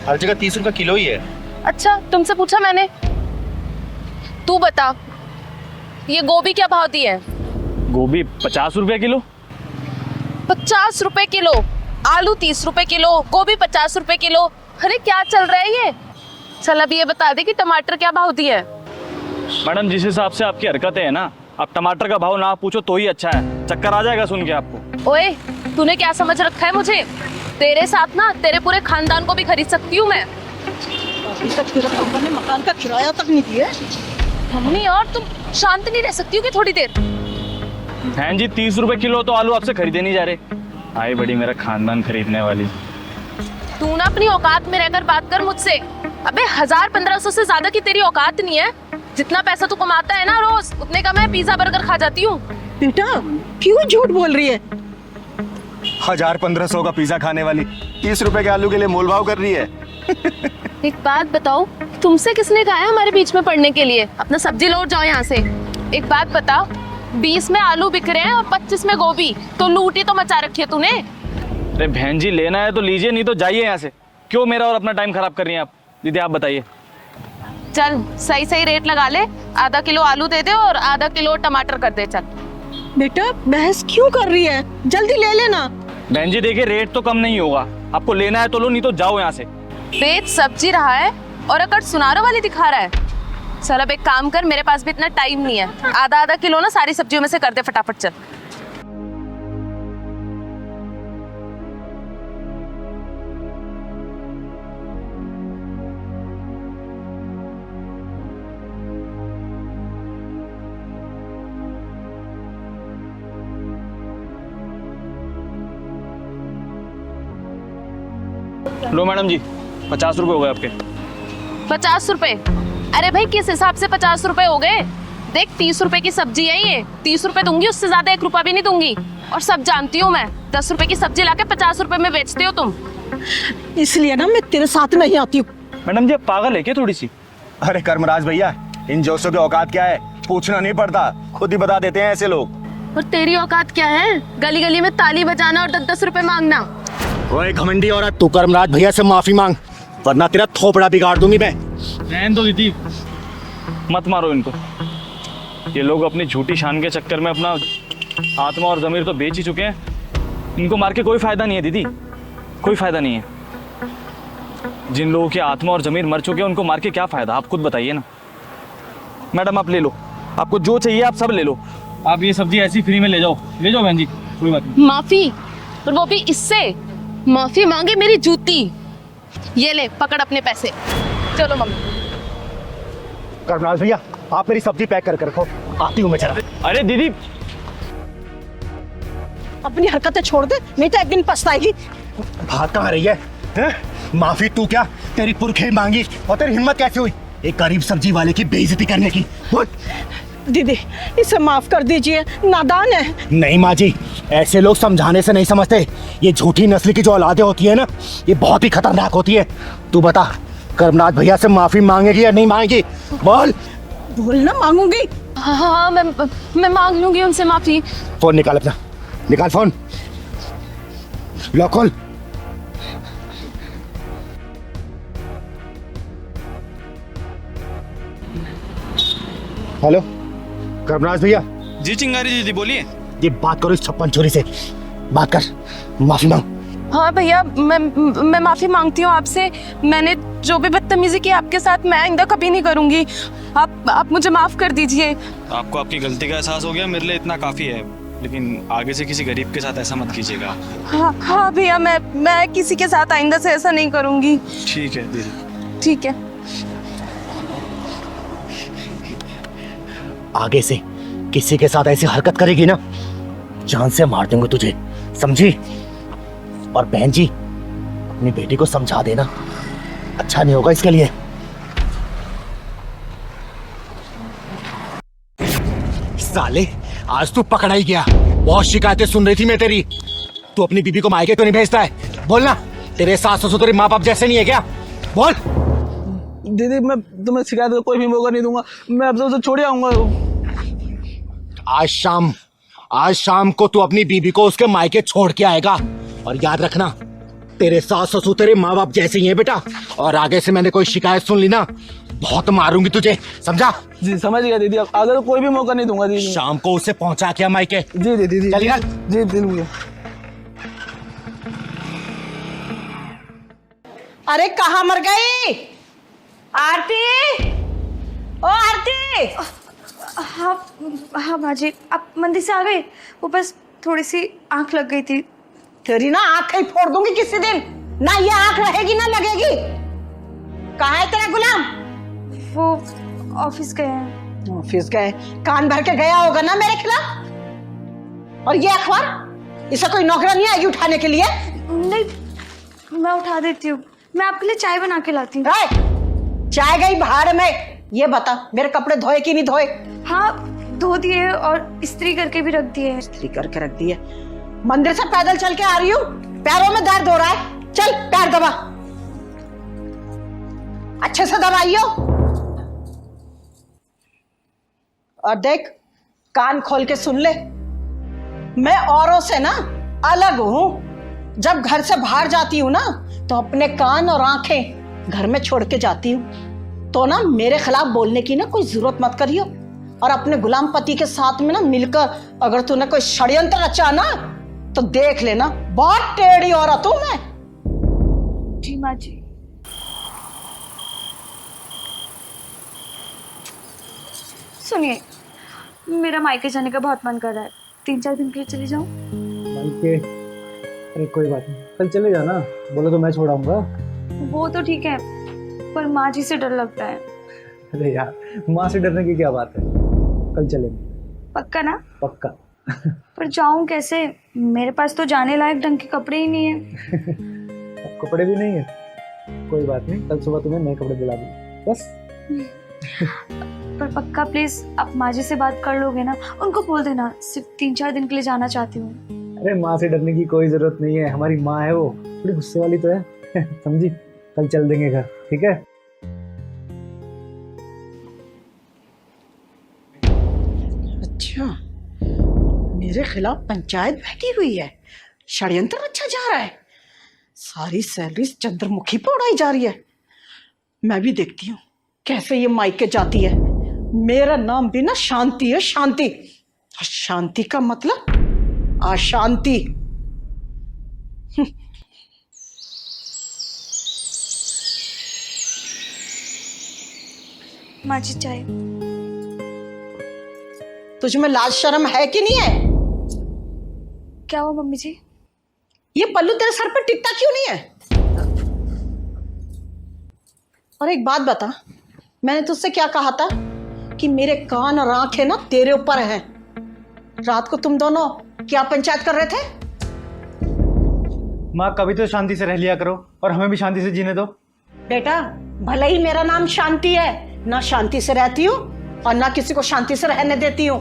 S5: हर जगह 30 रुपए किलो ही है।
S3: अच्छा तुमसे पूछा मैंने? तू बता, ये गोभी क्या भाव दी है?
S9: गोभी 50 रुपया किलो।
S3: 50 रुपए किलो? आलू 30 रुपए किलो, गोभी 50 रुपए किलो। अरे क्या चल रहा है ये? चल अब ये बता दे कि टमाटर क्या भाव दिए है?
S9: मैडम जिस हिसाब से आपकी हरकतें हैं ना, अब टमाटर का भाव ना पूछो तो ही अच्छा है, चक्कर आ जाएगा सुन के आपको।
S10: ओए, तूने क्या समझ रखा है मुझे? तेरे साथ ना तेरे पूरे खानदान को भी खरीद सकती हूँ मैं।
S6: अभी तक तेरा पापा ने मकान का किराया तक नहीं दिया।
S10: मम्मी, और तुम शांत नहीं रह सकती हो कि थोड़ी देर?
S9: बहन जी 30 रुपए किलो तो आलू आपसे खरीदे नहीं जा रहे। आई बड़ी मेरा खानदान खरीदने वाली।
S10: तू ना अपनी औकात में रहकर बात कर मुझसे। अबे 1000-1500 से ज्यादा की तेरी औकात नहीं है। जितना पैसा तू कमाता है ना रोज, उतने का मैं पिज्जा बर्गर खा जाती हूँ।
S6: बेटा क्यों झूठ बोल रही है?
S5: 1000-1500 का पिज्जा खाने वाली 30 रुपए के आलू के लिए मोलभाव कर रही है।
S10: एक बात बताओ, तुमसे किसने कहा है हमारे बीच में पड़ने के लिए? अपना सब्जी लौट जाओ यहाँ से। एक बात बता, 20 में आलू बिक रहे हैं और 25 में गोभी, तो लूट ही तो मचा रखी है तूने।
S9: अरे बहन जी लेना है तो लीजिए, नहीं तो जाइए यहाँ से। क्यों मेरा और अपना टाइम खराब कर रही हैं आप? दीदी आप बताइए।
S10: चल सही सही रेट लगा ले, आधा किलो आलू दे दे और आधा किलो टमाटर कर दे। चल
S6: बेटा बहस क्यों कर रही है, जल्दी ले लेना।
S9: बहन जी देखिए रेट तो कम नहीं होगा, आपको लेना है तो लो, नहीं तो जाओ यहाँ से।
S10: बेच सब्जी रहा है और अकड़ सुनारों वाली दिखा रहा है। चल अब एक काम कर, मेरे पास भी इतना टाइम नहीं है। आधा आधा किलो ना सारी सब्जियों में से कर दे फटाफट। चल
S9: लो मैडम जी 50 रुपए हो गए आपके।
S10: 50 रुपए? अरे भाई किस हिसाब से 50 रुपए हो गए? देख 30 रुपए की सब्जी है ये, 30 रुपए दूंगी, उससे ज्यादा 1 रुपया भी नहीं दूंगी। और सब जानती हूँ मैं, 10 रुपए की सब्जी लाके 50 रुपए में बेचते हो तुम।
S6: इसलिए ना मैं तेरे साथ नहीं आती हूँ।
S9: मैडम जी आप पागल है क्या थोड़ी सी?
S5: अरे कर्मराज भैया, इन जोशों की औकात क्या है पूछना नहीं पड़ता, खुद ही बता देते हैं ऐसे लोग।
S10: और तेरी औकात क्या है? गली गली में ताली बजाना और 10-10 रुपए मांगना।
S5: ओए घमंडी औरत, तू कर्मराज भैया से माफी मांग वरना तेरा थोपड़ा बिगाड़ दूंगी मैं।
S9: रहने दो दीदी, मत मारो इनको। ये लोग अपनी झूठी शान के चक्कर में अपना आत्मा और ज़मीर तो बेच ही चुके हैं। इनको मार के कोई फायदा नहीं है दीदी, कोई फायदा नहीं है। जिन लोगों की आत्मा और ज़मीर मर चुके हैं उनको मार के क्या फायदा, आप खुद बताइए ना। मैडम आप ले लो, आपको जो चाहिए आप सब ले लो। आप ये सब्जी ऐसी फ्री में ले जाओ बहन जी, कोई बात नहीं।
S10: माफी? और वो भी इससे? माफी मांगे मेरी जूती। ये ले पकड़ अपने पैसे। चलो मम्मी।
S5: कर्मराज भैया आप मेरी सब्जी पैक करके रखो, आती हूँ मैं जरा।
S9: अरे दीदी
S6: अपनी हरकतें छोड़ दे, नहीं तो एक दिन पछताएगी।
S5: भाग कहाँ रही है, हैं? माफी तू क्या, तेरी पुरखे मांगी और तेरी हिम्मत कैसे हुई एक गरीब सब्जी वाले की बेइज्जती करने की?
S6: दीदी इसे माफ कर दीजिए, नादान है।
S5: नहीं माँ जी, ऐसे लोग समझाने से नहीं समझते। ये झूठी नस्ल की जो औलादें होती है ना, ये बहुत ही खतरनाक होती है। तू बता कर्मनाथ भैया से माफी मांगेगी या नहीं मांगेगी? बोल।
S6: बोल ना, मांगूंगी।
S10: हाँ मैं मांग लूंगी उनसे माफी।
S5: फोन निकाल अपना, निकाल फोन, लॉक खोल। हेलो कर्मराज भैया।
S9: जी चिंगारी दीदी बोलिए।
S5: ये बात करो इस 56 छोरी से, बात कर, माफी मांग।
S10: हाँ भैया मैं माफी मांगती हूँ आपसे। मैंने जो भी बदतमीजी की आपके साथ, मैं आइंदा कभी नहीं करूँगी। आप मुझे माफ कर दीजिए।
S9: आपको आपकी गलती का एहसास हो गया, मेरे लिए इतना काफ़ी है। लेकिन आगे से किसी गरीब के साथ ऐसा मत कीजिएगा।
S10: हाँ भैया, मैं किसी के साथ आइंदा से ऐसा नहीं करूँगी।
S9: ठीक है दीदी।
S10: ठीक है।
S5: आगे से किसी के साथ ऐसी हरकत करेगी ना, जान से मार दूंगा तुझे, समझी? और बहन जी अपनी बेटी को समझा देना, अच्छा नहीं होगा इसके लिए। साले आज तू पकड़ा ही गया, बहुत शिकायतें सुन रही थी मैं तेरी। तू अपनी बीबी को मायके तो नहीं भेजता है? बोलना, तेरे सास ससुर तेरे माँ बाप जैसे नहीं है क्या? बोल।
S11: दीदी मैं तुम्हें शिकायत का कोई भी मौका नहीं दूंगा, मैं अब उसे छोड़ आऊंगा।
S5: आज शाम को तू अपनी बीबी को उसके मायके छोड़ के आएगा। और याद रखना, तेरे सास ससुर तेरे माँ बाप जैसे ही हैं बेटा। और आगे से मैंने कोई शिकायत सुन ली ना, बहुत मारूंगी तुझे, समझा?
S11: जी समझ गया दीदी, अब अगर कोई भी मौका नहीं दूंगा दीदी।
S5: शाम को उसे पहुंचा के मायके।
S11: जी दीदी।
S5: चलिए
S11: जी दीदी।
S6: अरे कहाँ मर गई आरती? ओ आरती,
S7: हाँ हाँ माँ जी, आप मंदिर से आ गए? वो बस थोड़ी सी आंख लग गई थी।
S6: तेरी ना आंख ही फोड़ दूंगी किसी दिन, ना ये आंख रहेगी ना लगेगी। कहाँ है तेरा गुलाम?
S7: वो ऑफिस गए हैं।
S6: ऑफिस गए? कान भर के गया होगा ना मेरे खिलाफ। और ये अखबार, इसे कोई नौकरानी आएगी उठाने के लिए?
S7: नहीं, मैं उठा देती हूँ। मैं आपके लिए चाय बना के लाती हूँ।
S6: चाय गई भाड़ में। ये बता, मेरे कपड़े धोए कि नहीं धोए?
S7: हाँ धो दिए और इस्त्री करके भी रख दिए।
S6: इस्त्री करके रख दिए? मंदिर से पैदल चल के आ रही हूँ, पैरों में दर्द हो रहा है, चल पैर दबा, अच्छे से दबाइयो। और देख, कान खोल के सुन ले, मैं औरों से ना अलग हूं। जब घर से बाहर जाती हूँ ना तो अपने कान और आंखें घर में छोड़ के जाती हूँ। तो ना मेरे खिलाफ बोलने की ना कोई जरूरत मत करियो। और अपने गुलाम पति के साथ में ना मिलकर अगर तूने कोई षड्यंत्र रचा ना तो देख लेना, बहुत टेढ़ी औरत हूं मैं।
S7: जी माँ जी। सुनिए, मेरा मायके जाने का बहुत मन कर रहा है। 3-4 दिन के लिए चली जाऊं?
S11: मायके? अरे कोई बात नहीं, कल चले जाना, बोलो तो मैं छोड़ाऊंगा।
S7: वो तो ठीक है, पर माँ जी से डर लगता है।
S11: अरे यार, माँ से डरने की क्या बात है, कल चलेंगे।
S7: पक्का ना?
S11: पक्का।
S7: पर जाऊं कैसे? मेरे पास तो जाने लायक ढंग के कपड़े ही नहीं है।
S11: कपड़े भी नहीं है? कोई बात नहीं, कल सुबह तुम्हें नए कपड़े दिला दूंगा, बस।
S7: पर पक्का प्लीज आप माँ जी से बात कर लोगे ना? उनको बोल देना सिर्फ 3-4 दिन के लिए जाना चाहती हूँ।
S11: अरे माँ से डरने की कोई जरूरत नहीं है, हमारी माँ है, वो थोड़ी गुस्से वाली तो है। समझी? कल चल देंगे घर, ठीक है?
S6: अच्छा, मेरे खिलाफ पंचायत बैठी हुई है, षड्यंत्र अच्छा जा रहा है, सारी सैलरी चंद्रमुखी पे उड़ाई जा रही है। मैं भी देखती हूँ कैसे ये मायके जाती है। मेरा नाम भी ना शांति है, शांति। और शांति का मतलब अशांति।
S7: माँ जी चाय।
S6: तुझ में लाज शर्म है कि नहीं है?
S7: क्या हुआ मम्मी जी?
S6: ये पल्लू तेरे सर पर टिकता क्यों नहीं है? और एक बात बता, मैंने तुझसे क्या कहा था कि मेरे कान और आंखें ना तेरे ऊपर हैं। रात को तुम दोनों क्या पंचायत कर रहे थे?
S11: माँ, कभी तो शांति से रह लिया करो और हमें भी शांति से जीने दो।
S6: बेटा, भले ही मेरा नाम शांति है, ना शांति से रहती हूँ और ना किसी को शांति से रहने देती हूँ।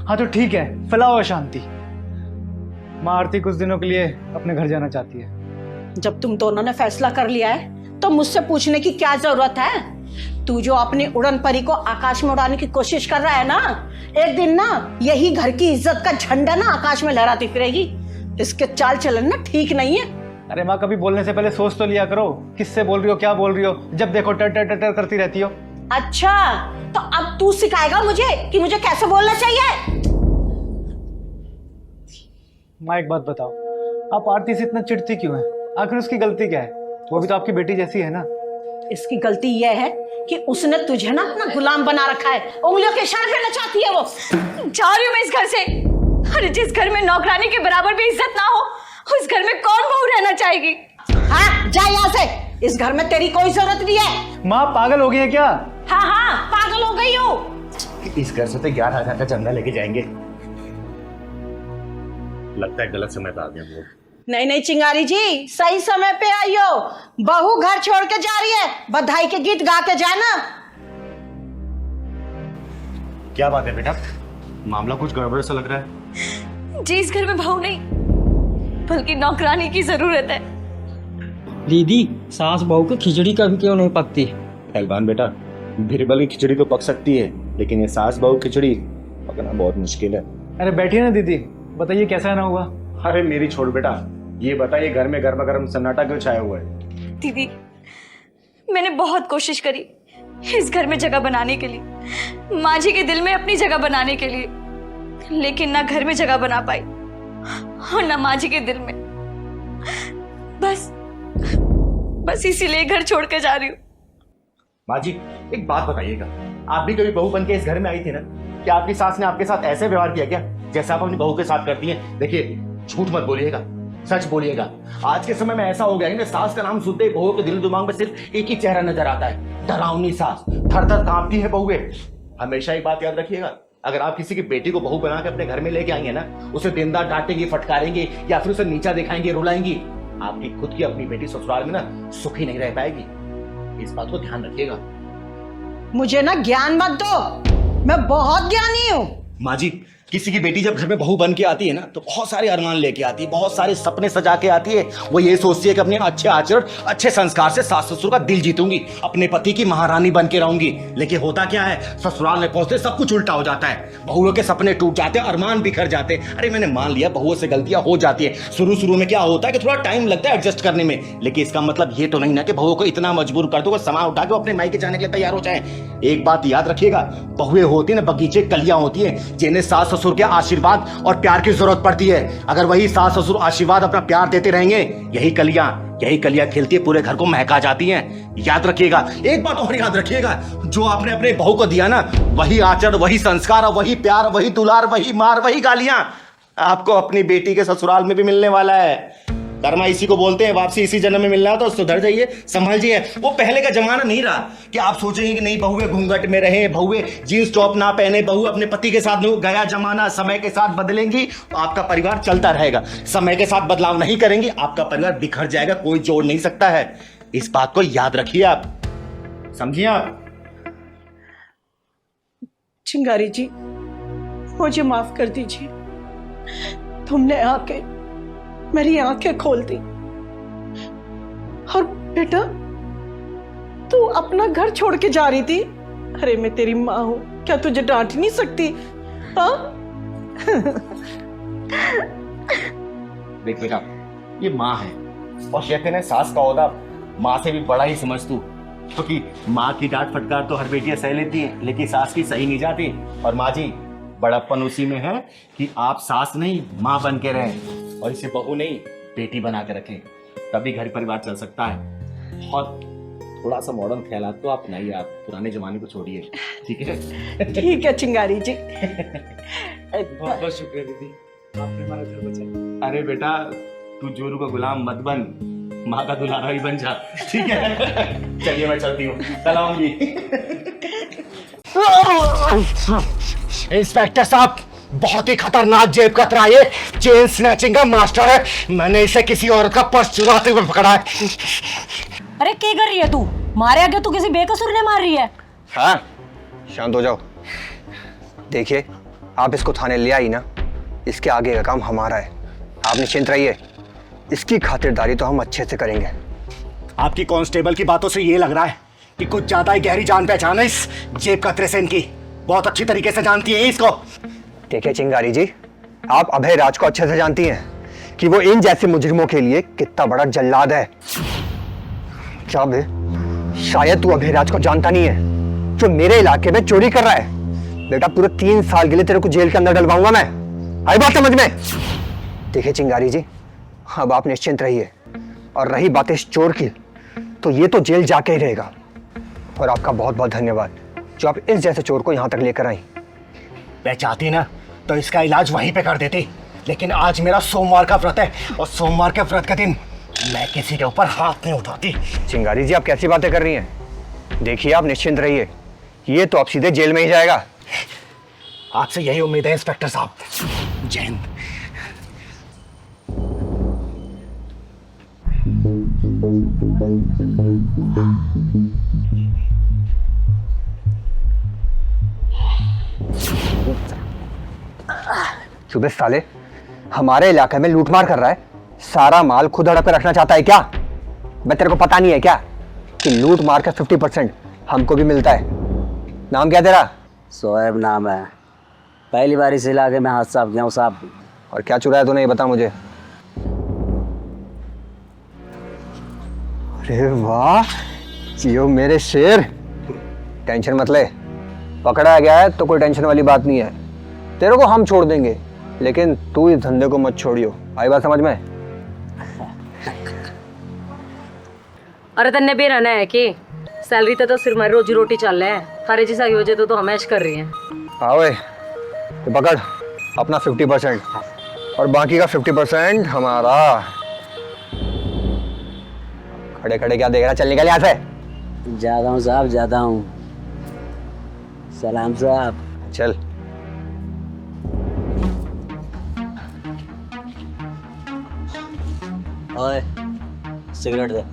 S11: हाँ तो ठीक है, फैलाओ शांति। माँ, आरती कुछ दिनों के लिए अपने घर जाना चाहती है।
S6: जब तुम दोनों ने फैसला कर लिया है तो मुझसे पूछने की क्या जरूरत है? तू जो अपनी उड़न परी को आकाश में उड़ाने की कोशिश कर रहा है ना, एक दिन ना यही घर की इज्जत का झंडा ना आकाश में लहराती फिरेगी। इसके चाल चलन ना ठीक नहीं है।
S11: अरे माँ, कभी बोलने से पहले सोच तो लिया करो, किससे बोल रही हो, क्या बोल रही हो। जब देखो टर टर टर टर करती रहती हो।
S6: अच्छा, तो अब तू सिखाएगा मुझे कि मुझे कैसे बोलना चाहिए?
S11: माँ, एक बात बताओ, आप आरती से इतना चिढ़ती क्यों है? आखिर उसकी गलती क्या है? वो भी तो आपकी बेटी जैसी है ना।
S6: इसकी गलती यह है कि उसने तुझे ना अपना गुलाम बना रखा है, उंगलियों के इशारे पे नचाती है वो।
S7: जा रही हूँ मैं इस घर से। अरे जिस घर में नौकरानी के बराबर भी इज्जत ना हो, उस घर में कौन बहू रहना चाहेगी?
S6: हाँ, जा यहाँ से। इस घर में तेरी कोई जरूरत नहीं है।
S11: माँ, पागल हो गई है क्या?
S6: हाँ हाँ, पागल हो गई हूँ।
S5: इस घर से तो 11,000 का चंदा लेके जाएंगे। लगता है गलत समय पे आ गए हम लोग।
S6: नहीं नहीं चिंगारी जी, सही समय पे आई हो। बहू घर छोड़ के जा रही है, बधाई के गीत गा के जाना।
S5: क्या बात है बेटा, मामला कुछ गड़बड़ सा लग रहा है।
S7: जी, इस घर में बहू नहीं बल्कि नौकरानी की जरूरत है।
S4: दीदी, सास बहू की खिचड़ी कभी क्यों नहीं पकती?
S5: पहलवान बेटा, बिरबल की खिचड़ी तो पक सकती है, लेकिन ये सास बहू खिचड़ी पकना बहुत मुश्किल है।
S11: अरे बैठिए ना दीदी, बताइए कैसा है ना हुआ।
S5: अरे मेरी छोड़ बेटा, ये बताइए घर में गर्मा गर्म सन्नाटा क्यों छाया हुआ है?
S7: दीदी, मैंने बहुत कोशिश करी इस घर में जगह बनाने के लिए, माँ जी के दिल में अपनी जगह बनाने के लिए, लेकिन ना घर में जगह बना पाई और ना माँ जी के दिल में। बस इसीलिए घर छोड़ के जा रही हूँ।
S5: माँ जी, एक बात बताइएगा, आप भी कभी बहू बन के इस घर में आई थी ना? क्या आपकी सास ने आपके साथ ऐसे व्यवहार किया क्या जैसा आप अपनी बहू के साथ करती हैं? देखिए, झूठ मत बोलिएगा, सच बोलिएगा। आज के समय में ऐसा हो गया है कि सास का नाम सुनते ही बहू के दिल दिमाग में सिर्फ एक ही चेहरा नजर आता है, डरावनी सास। थर थर कांपती है बहुए। हमेशा एक बात याद रखिएगा, अगर आप किसी की बेटी को बहू बना के अपने घर में लेके आएंगे ना, उसे दिन रात डांटेंगे, फटकारेंगे या फिर उसे नीचा दिखाएंगे, रुलाएंगी, आपकी खुद की अपनी बेटी ससुराल में ना सुखी नहीं रह पाएगी। इस बात को ध्यान रखिएगा।
S6: मुझे ना ज्ञान मत दो, मैं बहुत ज्ञानी हूँ।
S5: माँ जी, किसी की बेटी जब घर में बहू बन के आती है ना, तो बहुत सारे अरमान लेके आती है, बहुत सारे सपने सजा के आती है। वो ये सोचती है कि अपने अच्छे आचरण, अच्छे संस्कार से सास ससुर का दिल जीतूंगी, अपने पति की महारानी बन के रहूंगी। लेकिन होता क्या है, ससुराल में पहुंचते सब कुछ उल्टा हो जाता है। बहुओं के सपने टूट जाते हैं, अरमान बिखर जाते हैं। अरे मैंने मान लिया बहुओं से गलतियां हो जाती है, शुरू में क्या होता है कि थोड़ा टाइम लगता है एडजस्ट करने में, लेकिन इसका मतलब ये तो नहीं ना कि बहुओं को इतना मजबूर कर दो कि सामान उठा के अपने मायके जाने के लिए तैयार हो जाए। एक बात याद रखिएगा, बहुएं होती है ना बगीचे कलियां होती है, जिन्हें सास ससुर के आशीर्वाद और प्यार की जरूरत पड़ती है। अगर वही सास ससुर आशीर्वाद अपना प्यार देते रहेंगे, यही कलियां खिलती है, पूरे घर को महका जाती हैं। याद रखिएगा, एक बात और याद रखिएगा, जो आपने अपने बहू को दिया ना, वही आचरण, वही संस्कार, वही प्यार, वही दुलार, वही मार, वही गालियां आपको अपनी बेटी के ससुराल में भी मिलने वाला है। कर्मा इसी को बोलते हैं, वापसी इसी जन्म में मिलना है, तो सुधर जाइए, संभल जाइए। वो पहले का जमाना नहीं रहा कि आप सोचेंगे कि नहीं बहुए घूंघट में रहे, बहुए जींस टॉप ना पहने, बहू अपने पति के साथ नहीं। गया जमाना, समय के साथ बदलेंगी तो आपका परिवार चलता रहेगा। समय के साथ बदलाव नहीं करेंगे, आपका परिवार बिखर जाएगा, कोई जोड़ नहीं सकता है। इस बात को याद रखिए, आप समझिए। आप
S6: चिंगारी जी, मुझे माफ कर दीजिए। तुमने आके मेरी आंखें खोल दी। और बेटा, तू अपना घर छोड़ के जा रही थी। अरे मैं तेरी माँ हूं, क्या तुझे डांट नहीं सकती? हाँ?
S5: देख बेटा, ये माँ है और कहते हैं सास का ओहदा माँ से भी बड़ा ही समझ तू, क्योंकि माँ की डांट फटकार तो हर बेटियां सह लेती हैं, लेकिन सास की सही नहीं जाती। और माँ जी, बड़प्पन उसी में है कि आप सास नहीं माँ बन के रहें और इसे बहू नहीं बेटी बना के रखें, तभी घर परिवार चल सकता है। और थोड़ा सा मॉडर्न ख्यालात तो आप नहीं, आप पुराने जमाने को छोड़िए, ठीक है?
S6: ठीक है चिंगारी जी।
S2: बहुत बहुत शुक्रिया दीदी, आपने हमारा घर बचाया।
S5: अरे बेटा, तू जोरू का गुलाम मत बन, माँ का दुलारा ही बन जा, ठीक है? चलिए मैं चलती हूँ, कल आऊंगी। इंस्पेक्टर साहब, बहुत ही खतरनाक जेब कतरा, ये चेन स्नैचिंग का मास्टर है। मैंने इसे किसी औरत का पर्स चुराते हुए पकड़ा है।
S12: अरे क्या कर रही है तू? मारे आगे तू किसी बेकसूर ने मार रही है।
S13: हाँ, शांत हो जाओ। देखिए, आप इसको थाने ले आई ना, इसके आगे का काम हमारा है। आप निश्चिंत रहिए, इसकी खातिरदारी तो हम अच्छे से करेंगे।
S5: आपकी कांस्टेबल की बातों से ये लग रहा है कि कुछ ज्यादा ही गहरी जान पहचान है इस जेब कतरे से इनकी, बहुत अच्छी तरीके से जानती है इसको।
S13: देखिए चिंगारी जी, आप अभय राज को अच्छे से जानती हैं कि वो इन जैसे मुजरिमों के लिए कितना बड़ा जल्लाद है। क्या बे, शायद तू अभय राज को जानता नहीं है, जो मेरे इलाके में चोरी कर रहा है। बेटा, पूरे 3 साल के लिए तेरे को जेल के अंदर डलवाऊंगा मैं। आई बात समझ में? देखिए चिंगारी जी, अब आप निश्चिंत रहिए, और रही बात इस चोर की, तो ये तो जेल जाके ही रहेगा। और आपका बहुत बहुत धन्यवाद जो आप इस जैसे चोर को यहाँ तक लेकर आई।
S5: मैं चाहती ना तो इसका इलाज वहीं पे कर देती, लेकिन आज मेरा सोमवार का व्रत है और सोमवार के व्रत के दिन मैं किसी के ऊपर हाथ नहीं उठाती।
S13: चिंगारी जी, आप कैसी बातें कर रही हैं? देखिए, आप निश्चिंत रहिए, ये तो आप सीधे जेल में ही जाएगा।
S5: आपसे यही उम्मीद है इंस्पेक्टर साहब। जय हिंद।
S13: सुबह साले हमारे इलाके में लूटमार कर रहा है, सारा माल खुद हड़प कर रखना चाहता है क्या? मैं तेरे को पता नहीं है क्या कि लूट मार का 50% हमको भी मिलता है? नाम क्या तेरा?
S14: सोएब नाम है। पहली बार इस इलाके में हाथ साफ गया हूँ साहब।
S13: और क्या चुराया तूने, ये बता मुझे। अरे वाह, जियो मेरे शेर। टेंशन मत ले, पकड़ा गया है तो कोई टेंशन वाली बात नहीं है। तेरे को हम छोड़ देंगे, लेकिन तू इस धंधे को मत छोड़ियो। आई बात समझ में?
S12: अरे तन्ने भी रहना है कि सैलरी तो सिर मारी रोजी रोटी चल रहा है। थारे जैसा योजे तो हम ऐश कर रही हैं।
S13: हाँ वे, तो पकड़ अपना 50% और बाकी का 50% हमारा। खड़े खड़े क्या देख रहा, चल निकल यहाँ से।
S14: जाता हूँ साहब, जाता हूँ। सलाम साहब।
S13: चल।
S14: ओए सिगरेट दे।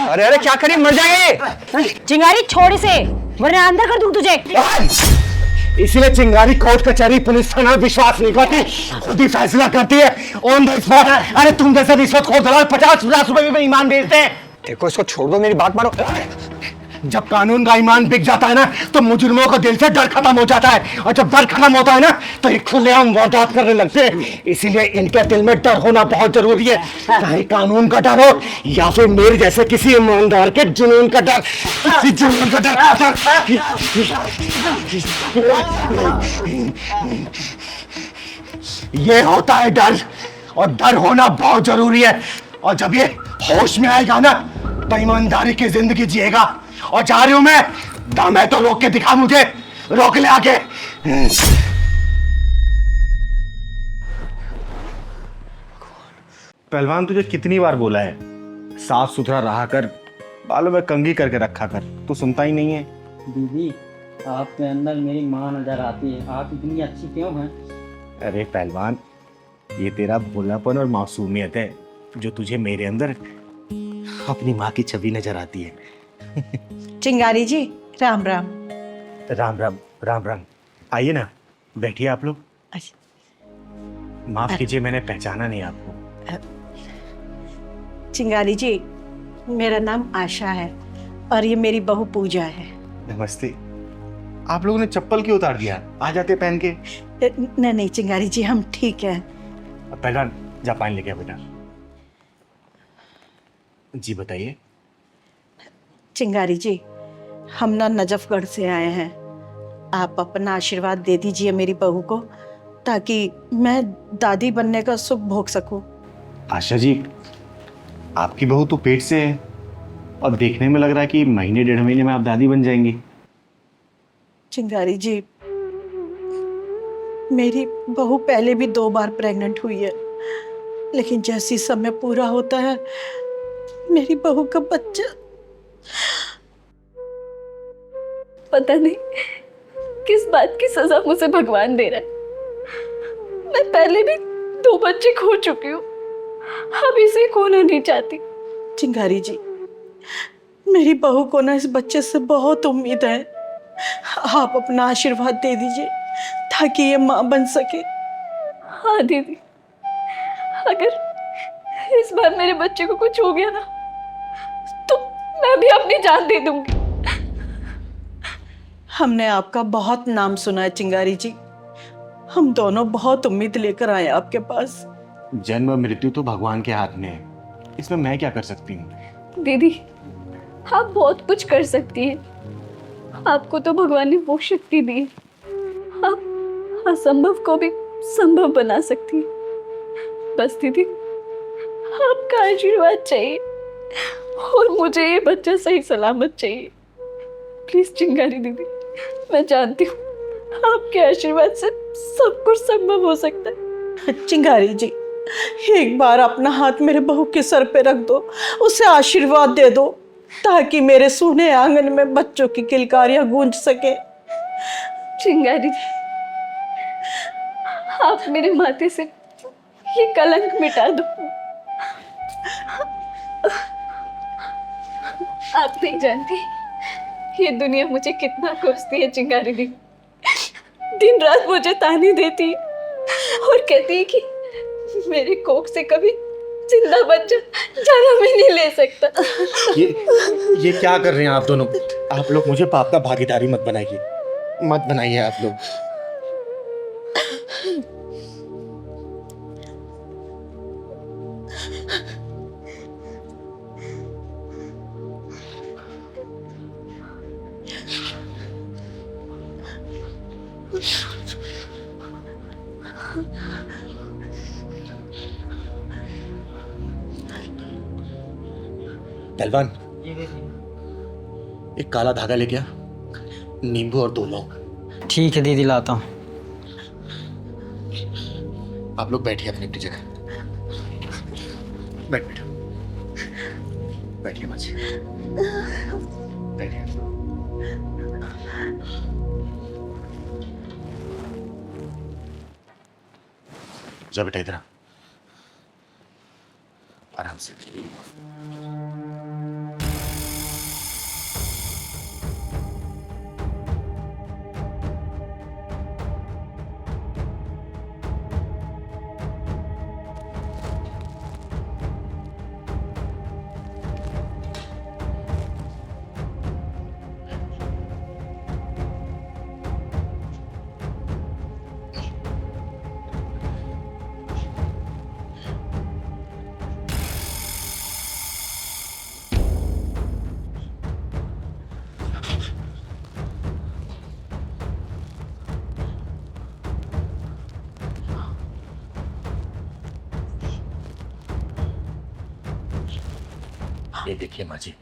S13: अरे अरे क्या करी, मर जाएंगे।
S12: चिंगारी छोड़ इसे, वरना अंदर कर दूं तुझे।
S5: इसलिए चिंगारी कोर्ट कचहरी पुलिस थाना विश्वास नहीं करती, खुद ही फैसला करती है ऑन द स्पॉट। अरे तुम जैसे रिश्वतखोर दलाल 50-50 रुपए में ईमान बेचते हैं।
S13: देखो इसको छोड़ दो, मेरी बात मानो।
S5: जब कानून का ईमान बिक जाता है ना तो मुजरिमों का दिल से डर खत्म हो जाता है, और जब डर खत्म होता है ना तो ये खुलेआम वारदात करने लगते हैं। इसीलिए इनके दिल में डर होना बहुत जरूरी है, चाहे कानून का डर हो या फिर मेरे जैसे किसी ईमानदार के जुनून का डर। किसी जुनून का डर। ये होता है डर, और डर होना बहुत जरूरी है। और जब ये होश में आएगा ना तो ईमानदारी की जिंदगी जिएगा। और जा रही हूं मैं तो रोक के दिखा, मुझे रोक ले आके।
S1: पहलवान तुझे कितनी बार बोला है साफ सुथरा रहा कर, बालों में कंघी करके रखा कर, तू सुनता ही नहीं है।
S4: दीदी आपके अंदर मेरी माँ नजर आती है, आप इतनी अच्छी क्यों हैं?
S1: अरे पहलवान, ये तेरा भोलापन और मासूमियत है जो तुझे मेरे अंदर अपनी माँ की छवि नजर आती है।
S6: चिंगारी जी राम राम।
S1: राम राम राम राम। आइए ना, बैठिए आप लोग। माफ कीजिए, मैंने पहचाना नहीं आपको।
S6: चिंगारी जी, मेरा नाम आशा है और ये मेरी बहू पूजा है।
S1: नमस्ते। आप लोगों ने चप्पल क्यों उतार दिया? आ जाते पहन के।
S6: नहीं चिंगारी जी, हम ठीक हैं।
S1: पहलवान जा पानी लेके आ बेटा। जी बताइए।
S6: चिंगारी जी, हम ना नजफगढ़ से आए हैं, आप अपना आशीर्वाद दे दीजिए मेरी बहू को, ताकि मैं दादी बनने का सुख भोग सकूं।
S1: आशा जी, आपकी बहू तो पेट से है और देखने में लग रहा है कि महीने 1.5 महीने में आप दादी बन जाएंगी।
S6: चिंगारी जी, मेरी बहू पहले भी 2 बार प्रेग्नेंट हुई है, लेकिन जैसी समय पूरा होता है मेरी बहू का बच्चा।
S3: पता नहीं किस बात की सजा मुझे भगवान दे रहा है। मैं पहले भी 2 बच्चे खो चुकी हूँ, अब इसे खोना नहीं चाहती।
S6: चिंगारी जी, मेरी बहू को ना इस बच्चे से बहुत उम्मीद है, आप अपना आशीर्वाद दे दीजिए ताकि ये माँ बन सके।
S3: हाँ दीदी, अगर इस बार मेरे बच्चे को कुछ हो गया ना तो मैं भी अपनी जान दे दूंगी।
S6: हमने आपका बहुत नाम सुना है चिंगारी जी, हम दोनों बहुत उम्मीद लेकर आए आपके पास।
S1: जन्म और मृत्यु तो भगवान के हाथ में है, इसमें मैं क्या कर सकती हूँ?
S3: दीदी, आप बहुत कुछ कर सकती हैं, आपको तो भगवान ने वो शक्ति दी है, आप असंभव को भी संभव बना सकती हैं। बस दीदी, आपका आशीर्वाद चाहिए और मुझे ये बच्चा सही सलामत चाहिए। प्लीज चिंगारी दीदी, मैं जानती हूँ आपके आशीर्वाद से सब कुछ संभव हो सकता है।
S6: चिंगारी जी, एक बार अपना हाथ मेरे बहू के सर पे रख दो, उसे आशीर्वाद दे दो ताकि मेरे सूने आंगन में बच्चों की किलकारियां गूंज सके।
S3: चिंगारी जी, आप मेरे माथे से ये कलंक मिटा दो। आप नहीं जानती ये दुनिया मुझे कितना कोसती है चिंगारी दी। दिन रात मुझे ताने देती है और कहती है कि मेरे कोख से कभी जिंदा बच्चा जन्म ही नहीं ले सकता।
S1: ये क्या कर रहे हैं आप दोनों? आप लोग मुझे पाप का भागीदारी मत बनाइए।
S5: मत बनाइए आप लोग। पहलवान, एक काला धागा लेके आ, नींबू और 2 लौंग।
S4: ठीक है दीदी, लाता हूँ।
S5: आप लोग बैठिए अपनी अपनी जगह। बैठिए माँ जी, बैठिए। जा बेटा, इधर आराम से। ये देखिए माँ जी,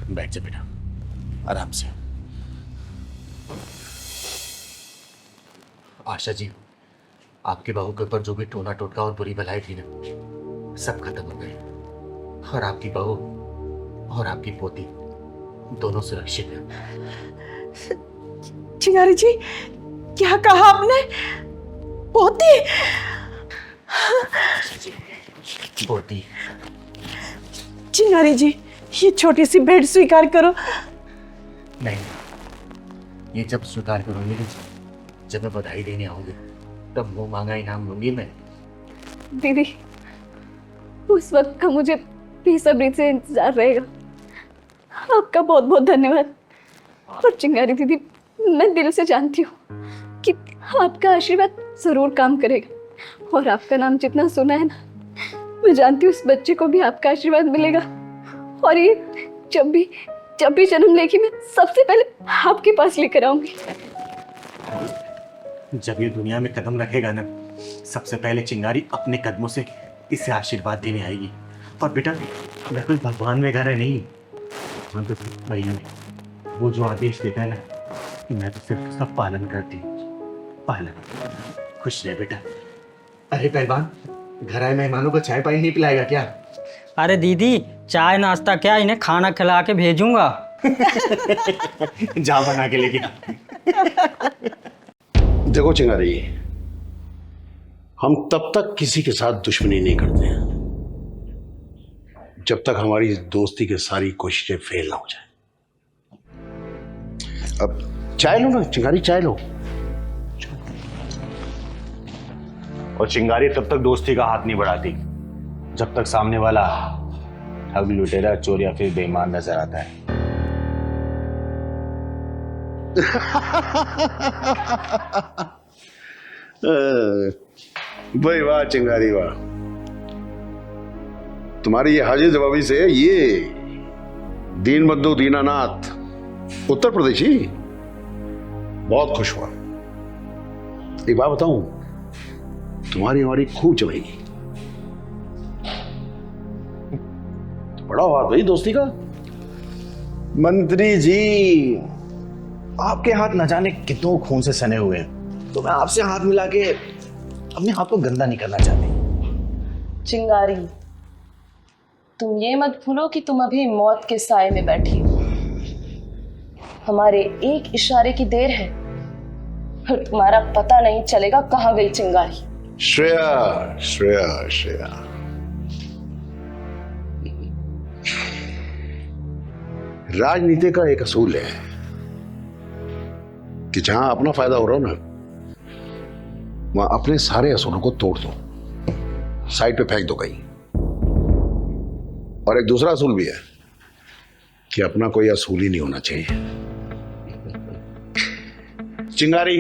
S5: बैठ जा बेटा, आराम से। आशा जी, आपके बहू के ऊपर जो भी टोना टोटका और बुरी भलाई थी ना, सब खत्म हो गई। और आपकी बहू और आपकी पोती दोनों सुरक्षित हैं।
S6: चिंगारी जी, क्या कहा आपने? पोती?
S5: पोती?
S6: चिंगारी जी, ये छोटी सी भेंट स्वीकार करो।
S5: नहीं, ये जब स्वीकार करूंगी ना, जब मैं बधाई देने आऊंगी, तब मुंह मांगा इनाम लूंगी मैं।
S3: दीदी, उस वक्त का मुझे बेसब्री से इंतजार रहेगा। आपका बहुत बहुत धन्यवाद। और चिंगारी दीदी, मैं दिल से जानती हूँ कि आपका आशीर्वाद जरूर काम करेगा। और आपका नाम जितना सुना है ना, मैं जानती हूँ उस बच्चे को भी आपका आशीर्वाद मिलेगा। और ये जब भी जन्म लेगी, मैं सबसे पहले आपके पास लेकर आऊंगी।
S5: जब ये दुनिया में कदम रखेगा ना, सबसे पहले चिंगारी अपने कदमों से इसे आशीर्वाद देने आएगी। और बेटा, मैं कोई भगवान वगैरह नहीं, मैं तो सिर्फ भैया नहीं। वो जो आदेश देता है ना, मैं तो सिर्फ उसका पालन करती हूँ। पालन। खुश रहे बेटा। अरे पहलवान, घर आए मेहमानों को चाय पानी नहीं पिलाएगा क्या?
S4: अरे दीदी, चाय नाश्ता क्या, इन्हें खाना खिला के भेजूंगा।
S5: जा बना के लेके।
S15: देखो चिंगारी, हम तब तक किसी के साथ दुश्मनी नहीं करते हैं जब तक हमारी दोस्ती की सारी कोशिशें फेल ना हो जाए। अब चाय लो ना चिंगारी, चाय लो।
S5: और चिंगारी तब तक दोस्ती का हाथ नहीं बढ़ाती जब तक सामने वाला ठग, लुटेरा, चोर या फिर बेईमान नजर आता है।
S15: भाई वाह चिंगारी वाह, तुम्हारी ये हाजिर जवाबी से ये दीन बंधु दीनानाथ उत्तर प्रदेशी बहुत खुश हुआ। एक बात बताऊं, तुम्हारी हमारी खूब जमेगी। बड़ा हुआ भाई दोस्ती का।
S5: मंत्री जी, आपके हाथ न जाने कितनों खून से सने हुए हैं, तो मैं आपसे हाथ मिला के अपने हाथ को गंदा नहीं करना चाहती।
S10: चिंगारी, तुम ये मत भूलो कि तुम अभी मौत के साए में बैठी हो। हमारे एक इशारे की देर है, फिर तुम्हारा पता नहीं चलेगा कहाँ गई चिंगारी।
S15: श्रेया श्रेया श्रेया, राजनीति का एक असूल है कि जहां अपना फायदा हो रहा हो ना, वहां अपने सारे असूलों को तोड़ दो, साइड पे फेंक दो कहीं। और एक दूसरा असूल भी है कि अपना कोई असूल ही नहीं होना चाहिए। चिंगारी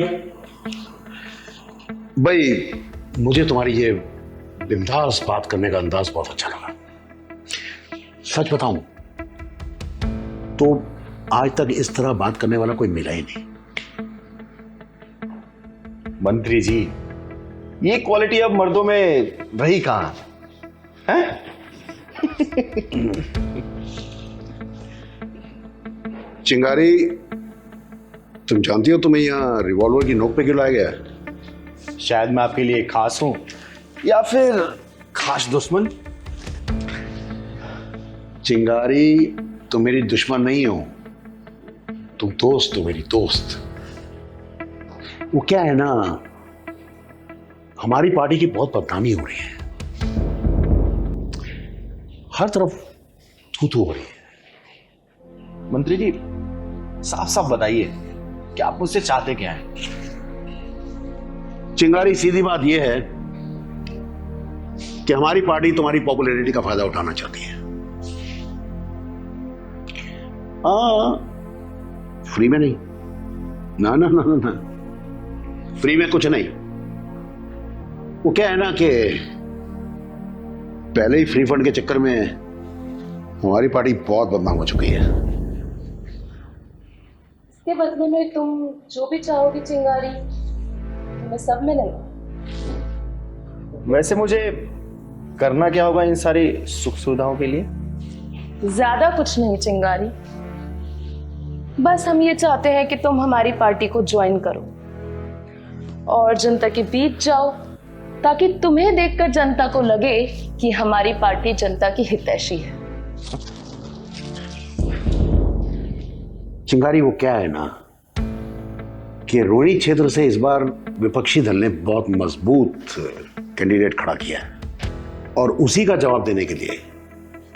S15: भाई, मुझे तुम्हारी ये बिंदास बात करने का अंदाज बहुत अच्छा लगा। सच बताऊं तो आज तक इस तरह बात करने वाला कोई मिला ही नहीं।
S5: मंत्री जी, ये क्वालिटी अब मर्दों में रही कहां है?
S15: चिंगारी, तुम जानती हो तुम्हें यहाँ रिवॉल्वर की नोक पे क्यों लाया गया है?
S5: शायद मैं आपके लिए खास हूं या फिर खास दुश्मन।
S15: चिंगारी, तुम मेरी दुश्मन नहीं हो, तुम दोस्त हो, मेरी दोस्त। वो क्या है ना, हमारी पार्टी की बहुत बदनामी हो रही है, हर तरफ थू-थू हो रही है।
S5: मंत्री जी, साफ साफ बताइए कि आप मुझसे चाहते क्या हैं?
S15: चिंगारी, सीधी बात यह है कि हमारी पार्टी तुम्हारी पॉपुलैरिटी का फायदा उठाना चाहती है। फ्री में नहीं, ना ना ना ना, फ्री में कुछ नहीं। वो क्या है ना कि पहले ही फ्री फंड के चक्कर में हमारी पार्टी बहुत बदनाम हो चुकी है।
S10: इसके बदले में तुम जो भी चाहोगी चिंगारी, मैं सब में नहीं।
S5: वैसे मुझे करना क्या होगा इन सारी सुख सुविधाओं के लिए?
S10: ज्यादा कुछ नहीं चिंगारी, बस हम ये चाहते हैं कि तुम हमारी पार्टी को ज्वाइन करो और जनता के बीच जाओ, ताकि तुम्हें देखकर जनता को लगे कि हमारी पार्टी जनता की हितैषी है।
S15: चिंगारी, वो क्या है ना कि रोहिणी क्षेत्र से इस बार विपक्षी दल ने बहुत मजबूत कैंडिडेट खड़ा किया है और उसी का जवाब देने के लिए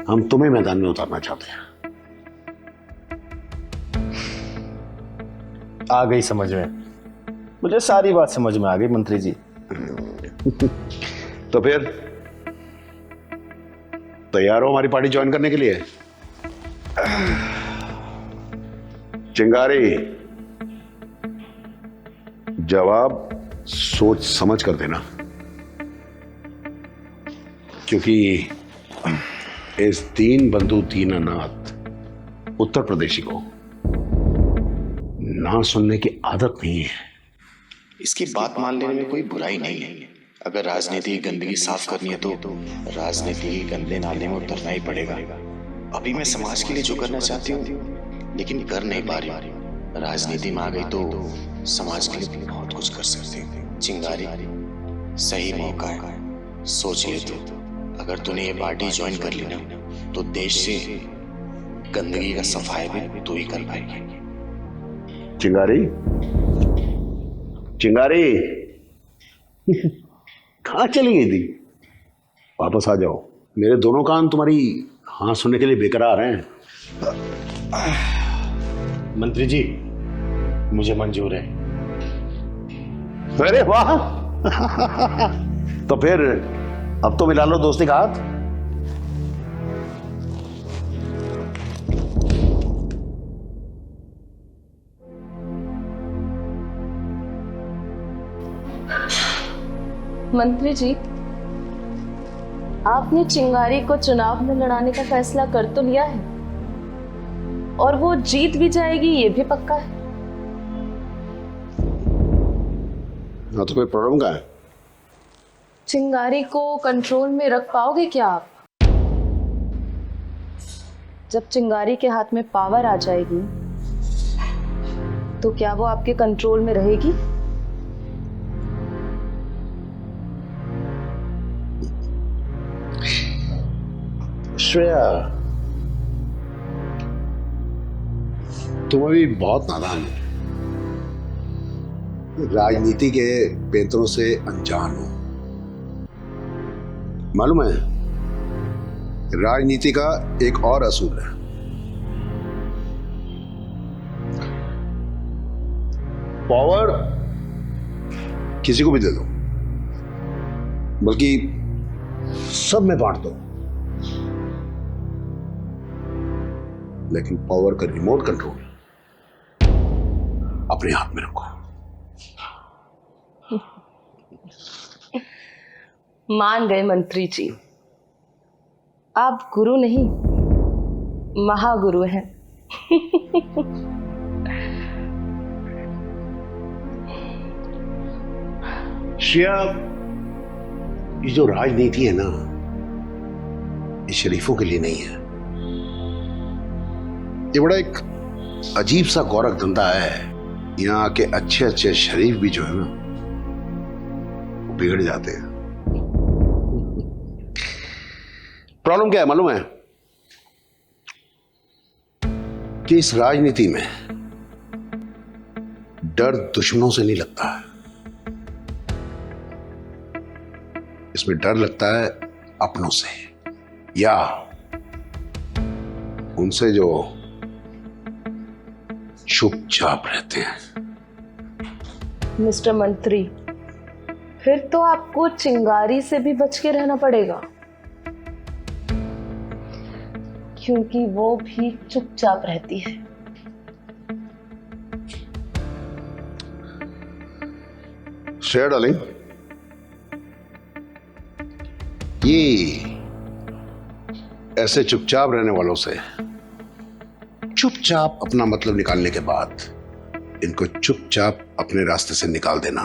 S15: हम तुम्हें मैदान में उतारना चाहते हैं।
S5: आ गई समझ में, मुझे सारी बात समझ में आ गई मंत्री जी।
S15: तो फिर तैयार हो हमारी पार्टी ज्वाइन करने के लिए? चिंगारी, जवाब सोच समझ कर देना, क्योंकि इस दीनबंधु दीनानाथ उत्तर प्रदेशी को ना सुनने की आदत नहीं है।
S16: इसकी बात मान लेने में कोई बुराई नहीं है। अगर राजनीति की गंदगी साफ करनी है तो राजनीति के गंदे नाले में उतरना ही पड़ेगा। अभी मैं समाज के लिए जो करना चाहती हूँ लेकिन कर नहीं पा रही हूँ। राजनीति में आ गई तो समाज के लिए बहुत कुछ कर सकती हूँ। चिंगारी, सही मौका है, सोच ले तू। अगर तूने ये पार्टी ज्वाइन कर ली ना तो देश से गंदगी का सफाई भी तू ही कर पाएगी।
S15: चिंगारी, चिंगारी, कहाँ चली गई थी? वापस आ जाओ, मेरे दोनों कान तुम्हारी हाँ सुनने के लिए बेकरार हैं।
S5: मंत्री जी, मुझे मंजूर है।
S15: अरे वाह! तो फिर अब तो मिला लो दोस्ती का हाथ।
S10: मंत्री जी, आपने चिंगारी को चुनाव में लड़ाने का फैसला कर तो लिया है और वो जीत भी जाएगी, ये भी पक्का है।
S15: हाँ, तो कोई प्रॉब्लम का है?
S10: चिंगारी को कंट्रोल में रख पाओगे क्या आप? जब चिंगारी के हाथ में पावर आ जाएगी तो क्या वो आपके कंट्रोल में रहेगी?
S15: श्रेया, तुम अभी बहुत नादान हो, राजनीति के पेंतरों से अनजान हो। मालूम है, राजनीति का एक और असूल है, पावर किसी को भी दे दो, बल्कि सब में बांट दो, लेकिन पावर का रिमोट कंट्रोल अपने हाथ में रखो।
S10: मान गए मंत्री जी, आप गुरु नहीं महागुरु हैं।
S15: श्रेया, ये जो राजनीति है ना, ये शरीफों के लिए नहीं है। ये बड़ा एक अजीब सा गौरख धंधा है। यहाँ के अच्छे अच्छे शरीफ भी जो है ना, वो बिगड़ जाते हैं। प्रॉब्लम क्या है मालूम है? कि इस राजनीति में डर दुश्मनों से नहीं लगता है, इसमें डर लगता है अपनों से, या उनसे जो चुपचाप रहते हैं।
S10: मिस्टर मंत्री, फिर तो आपको चिंगारी से भी बच के रहना पड़ेगा, क्योंकि वो भी चुपचाप रहती है।
S15: श्रेया डार्लिंग, ये ऐसे चुपचाप रहने वालों से चुपचाप अपना मतलब निकालने के बाद इनको चुपचाप अपने रास्ते से निकाल देना,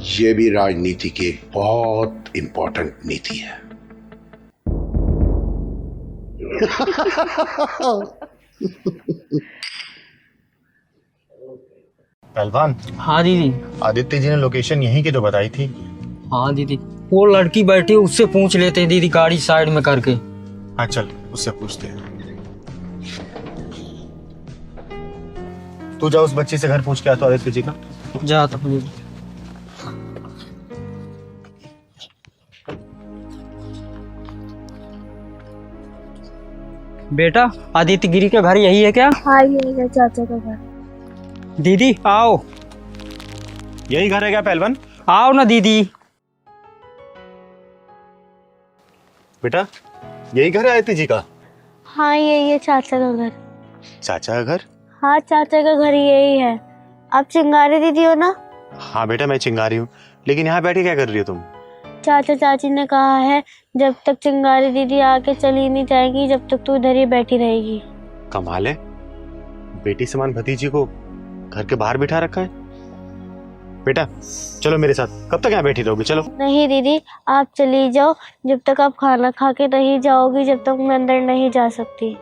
S15: ये भी राजनीति की एक बहुत इंपॉर्टेंट नीति है।
S5: पहलवान।
S4: हाँ दीदी।
S5: आदित्य जी ने लोकेशन यहीं की तो बताई थी।
S4: हाँ दीदी, वो लड़की बैठी उससे पूछ लेते हैं दीदी, गाड़ी साइड में करके।
S5: हाँ चल, उससे पूछते हैं। तू जा उस बच्ची से घर पूछ के आ तो आदित्य जी का।
S4: जा तो दीदी। बेटा, आदित्य गिरी का घर यही है क्या?
S17: हाँ यही है चाचा का घर।
S4: दीदी आओ।
S5: यही घर है क्या पहलवान?
S4: आओ ना दीदी।
S5: बेटा, यही घर है आदित्य जी का?
S17: हाँ यही है चाचा का घर।
S5: चाचा का घर?
S17: हाँ चाचा का घर यही है। आप चिंगारी दीदी हो ना?
S5: हाँ बेटा, मैं चिंगारी हूँ, लेकिन यहाँ बैठे क्या कर रही हो तुम?
S17: चाचा चाची ने कहा है जब तक चिंगारी दीदी आके चली नहीं जाएगी, जब तक तू इधर ही बैठी रहेगी।
S5: कमाल है, बेटी समान भतीजी को घर के बाहर बिठा रखा है। बेटा चलो मेरे साथ। कब तक यहाँ बैठी रहोगी? चलो।
S17: नहीं दीदी, आप चली जाओ, जब तक आप खाना खा के नहीं जाओगी, जब तक मैं अंदर नहीं जा सकती।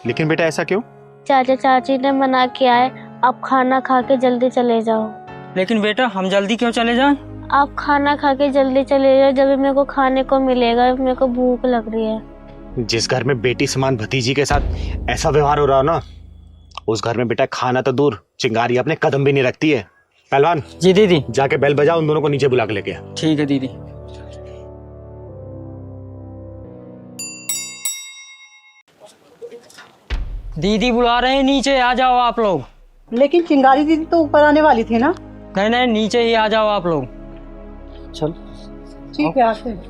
S5: लेकिन बेटा ऐसा क्यों?
S17: चाचा चाची ने मना किया है, आप खाना खा के जल्दी चले जाओ।
S4: लेकिन बेटा हम जल्दी क्यों चले जाएं?
S17: आप खाना खा के जल्दी चले जाओ, जब मेरे को खाने को मिलेगा, मेरे को भूख लग रही है।
S5: जिस घर में बेटी समान भतीजी के साथ ऐसा व्यवहार हो रहा हो ना, उस घर में बेटा खाना तो दूर, चिंगारी अपने कदम भी नहीं रखती है। पहलवान।
S4: जी दीदी।
S5: जाके बेल बजाओ, उन दोनों को नीचे बुला के लेके आ।
S4: ठीक है दीदी। दीदी बुला रहे हैं, नीचे आ जाओ आप लोग।
S6: लेकिन चिंगारी दीदी तो ऊपर आने वाली थी ना?
S4: नहीं नहीं, नीचे ही आ जाओ आप लोग। चल
S6: ठीक है, आते हैं।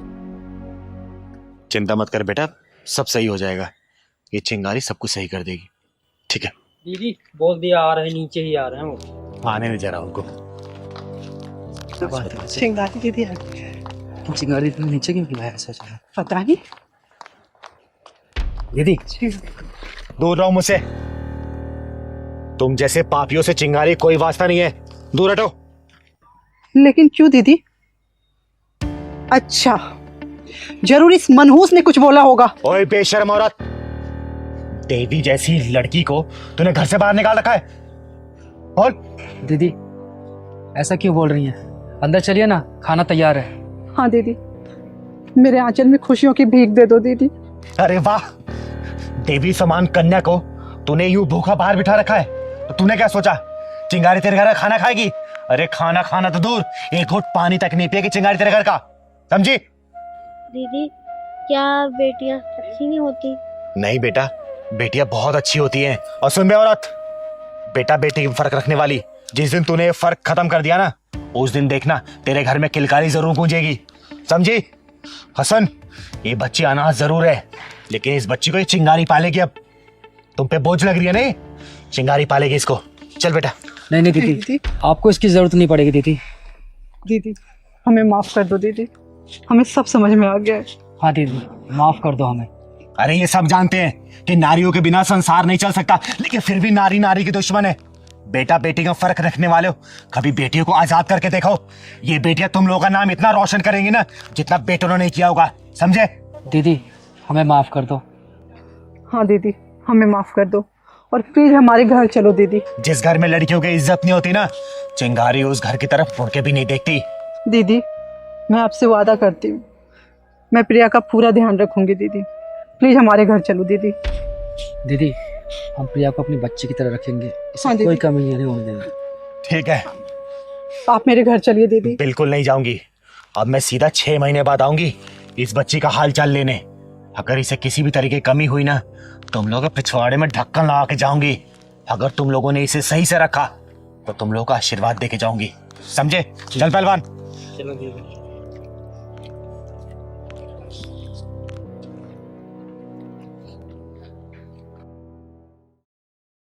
S5: चिंता मत कर बेटा, सब सही हो जाएगा। ये चिंगारी सब कुछ सही कर देगी, ठीक है?
S4: दीदी बोल दिया आ रहे हैं, नीचे ही आ रहे हैं वो।
S5: आने नहीं जरा उनको।
S6: चिंगारी दीदी आ गई। चिंगारी दीदी नीचे क्यों बुलाया ऐसा? पता नहीं।
S5: दीदी दूर रहो मुझसे। तुम जैसे पापियों से चिंगारी कोई वास्ता नहीं है, दूर हटो।
S6: लेकिन क्यों दीदी? अच्छा, जरूर इस मनहूस ने कुछ बोला होगा।
S5: ओए बेशर्म औरत, देवी जैसी लड़की को तूने घर से बाहर निकाल रखा है। और
S11: दीदी ऐसा क्यों बोल रही हैं? अंदर चलिए ना, खाना तैयार है।
S6: हाँ दीदी, मेरे आंचल में खुशियों की भीख दे दो दीदी।
S5: अरे वाह, देवी समान कन्या को तूने यूं भूखा बाहर बिठा रखा है, तो तूने क्या सोचा चिंगारी तेरे घर का खाना खाएगी? अरे खाना खाना तो दूर, एक घूंट पानी तक नहीं पिएगी चिंगारी तेरे घर का, समझी?
S17: दीदी क्या बेटियां अच्छी नहीं होती?
S5: नहीं बेटा, बेटियां बहुत अच्छी होती हैं। और सुन बे औरत, बेटा बेटी में फर्क रखने वाली, जिस दिन तूने फर्क खत्म कर दिया ना, उस दिन देखना तेरे घर में किलकारी जरूर गूंजेगी, समझी? हसन, ये बच्ची अनाथ जरूर है, लेकिन इस बच्ची को ये चिंगारी पालेगी। अब तुम पे बोझ लग रही है नहीं, चिंगारी पालेगी इसको। चल बेटा।
S4: नहीं नहीं दीदी, आपको इसकी जरूरत नहीं पड़ेगी दीदी।
S18: दीदी हमें माफ कर दो दीदी, हमें सब समझ में आ गया है।
S4: हाँ दीदी, माफ कर दो हमें।
S5: अरे ये सब जानते हैं कि नारियों के बिना संसार नहीं चल सकता, लेकिन फिर भी नारी नारी की दुश्मन है। बेटा बेटी का फर्क रखने वाले हो, कभी बेटियों को आजाद करके देखो। ये बेटियां तुम लोगों का नाम इतना रोशन करेंगी ना, जितना बेटों ने नहीं किया होगा, समझे?
S4: दीदी हमें माफ कर दो।
S18: हाँ दीदी, हमें माफ कर दो और प्लीज हमारे घर चलो दीदी।
S5: जिस घर में लड़कियों की इज्जत नहीं होती ना, चिंगारी उस घर की तरफ मुड़ के भी नहीं देखती।
S18: दीदी मैं आपसे वादा करती हूँ, मैं प्रिया का पूरा ध्यान रखूंगी दीदी। प्लीज हमारे घर चलो दीदी।
S4: दीदी हम प्रिया को अपनी बच्ची की तरह रखेंगे, इसमें
S18: हाँ,
S4: कोई कमी नहीं होने देंगे।
S5: ठीक है,
S18: आप मेरे घर चलिए दीदी।
S5: बिल्कुल नहीं जाऊंगी। अब मैं सीधा 6 महीने बाद आऊंगी इस बच्ची का हाल चाल लेने। अगर इसे किसी भी तरीके की कमी हुई ना, तुम लोग पिछवाड़े में ढक्कन लगा के जाऊंगी। अगर तुम लोगों ने इसे सही से रखा तो तुम लोगों का आशीर्वाद दे के जाऊंगी, समझे? चल पहलवान।
S4: चलो दीदी।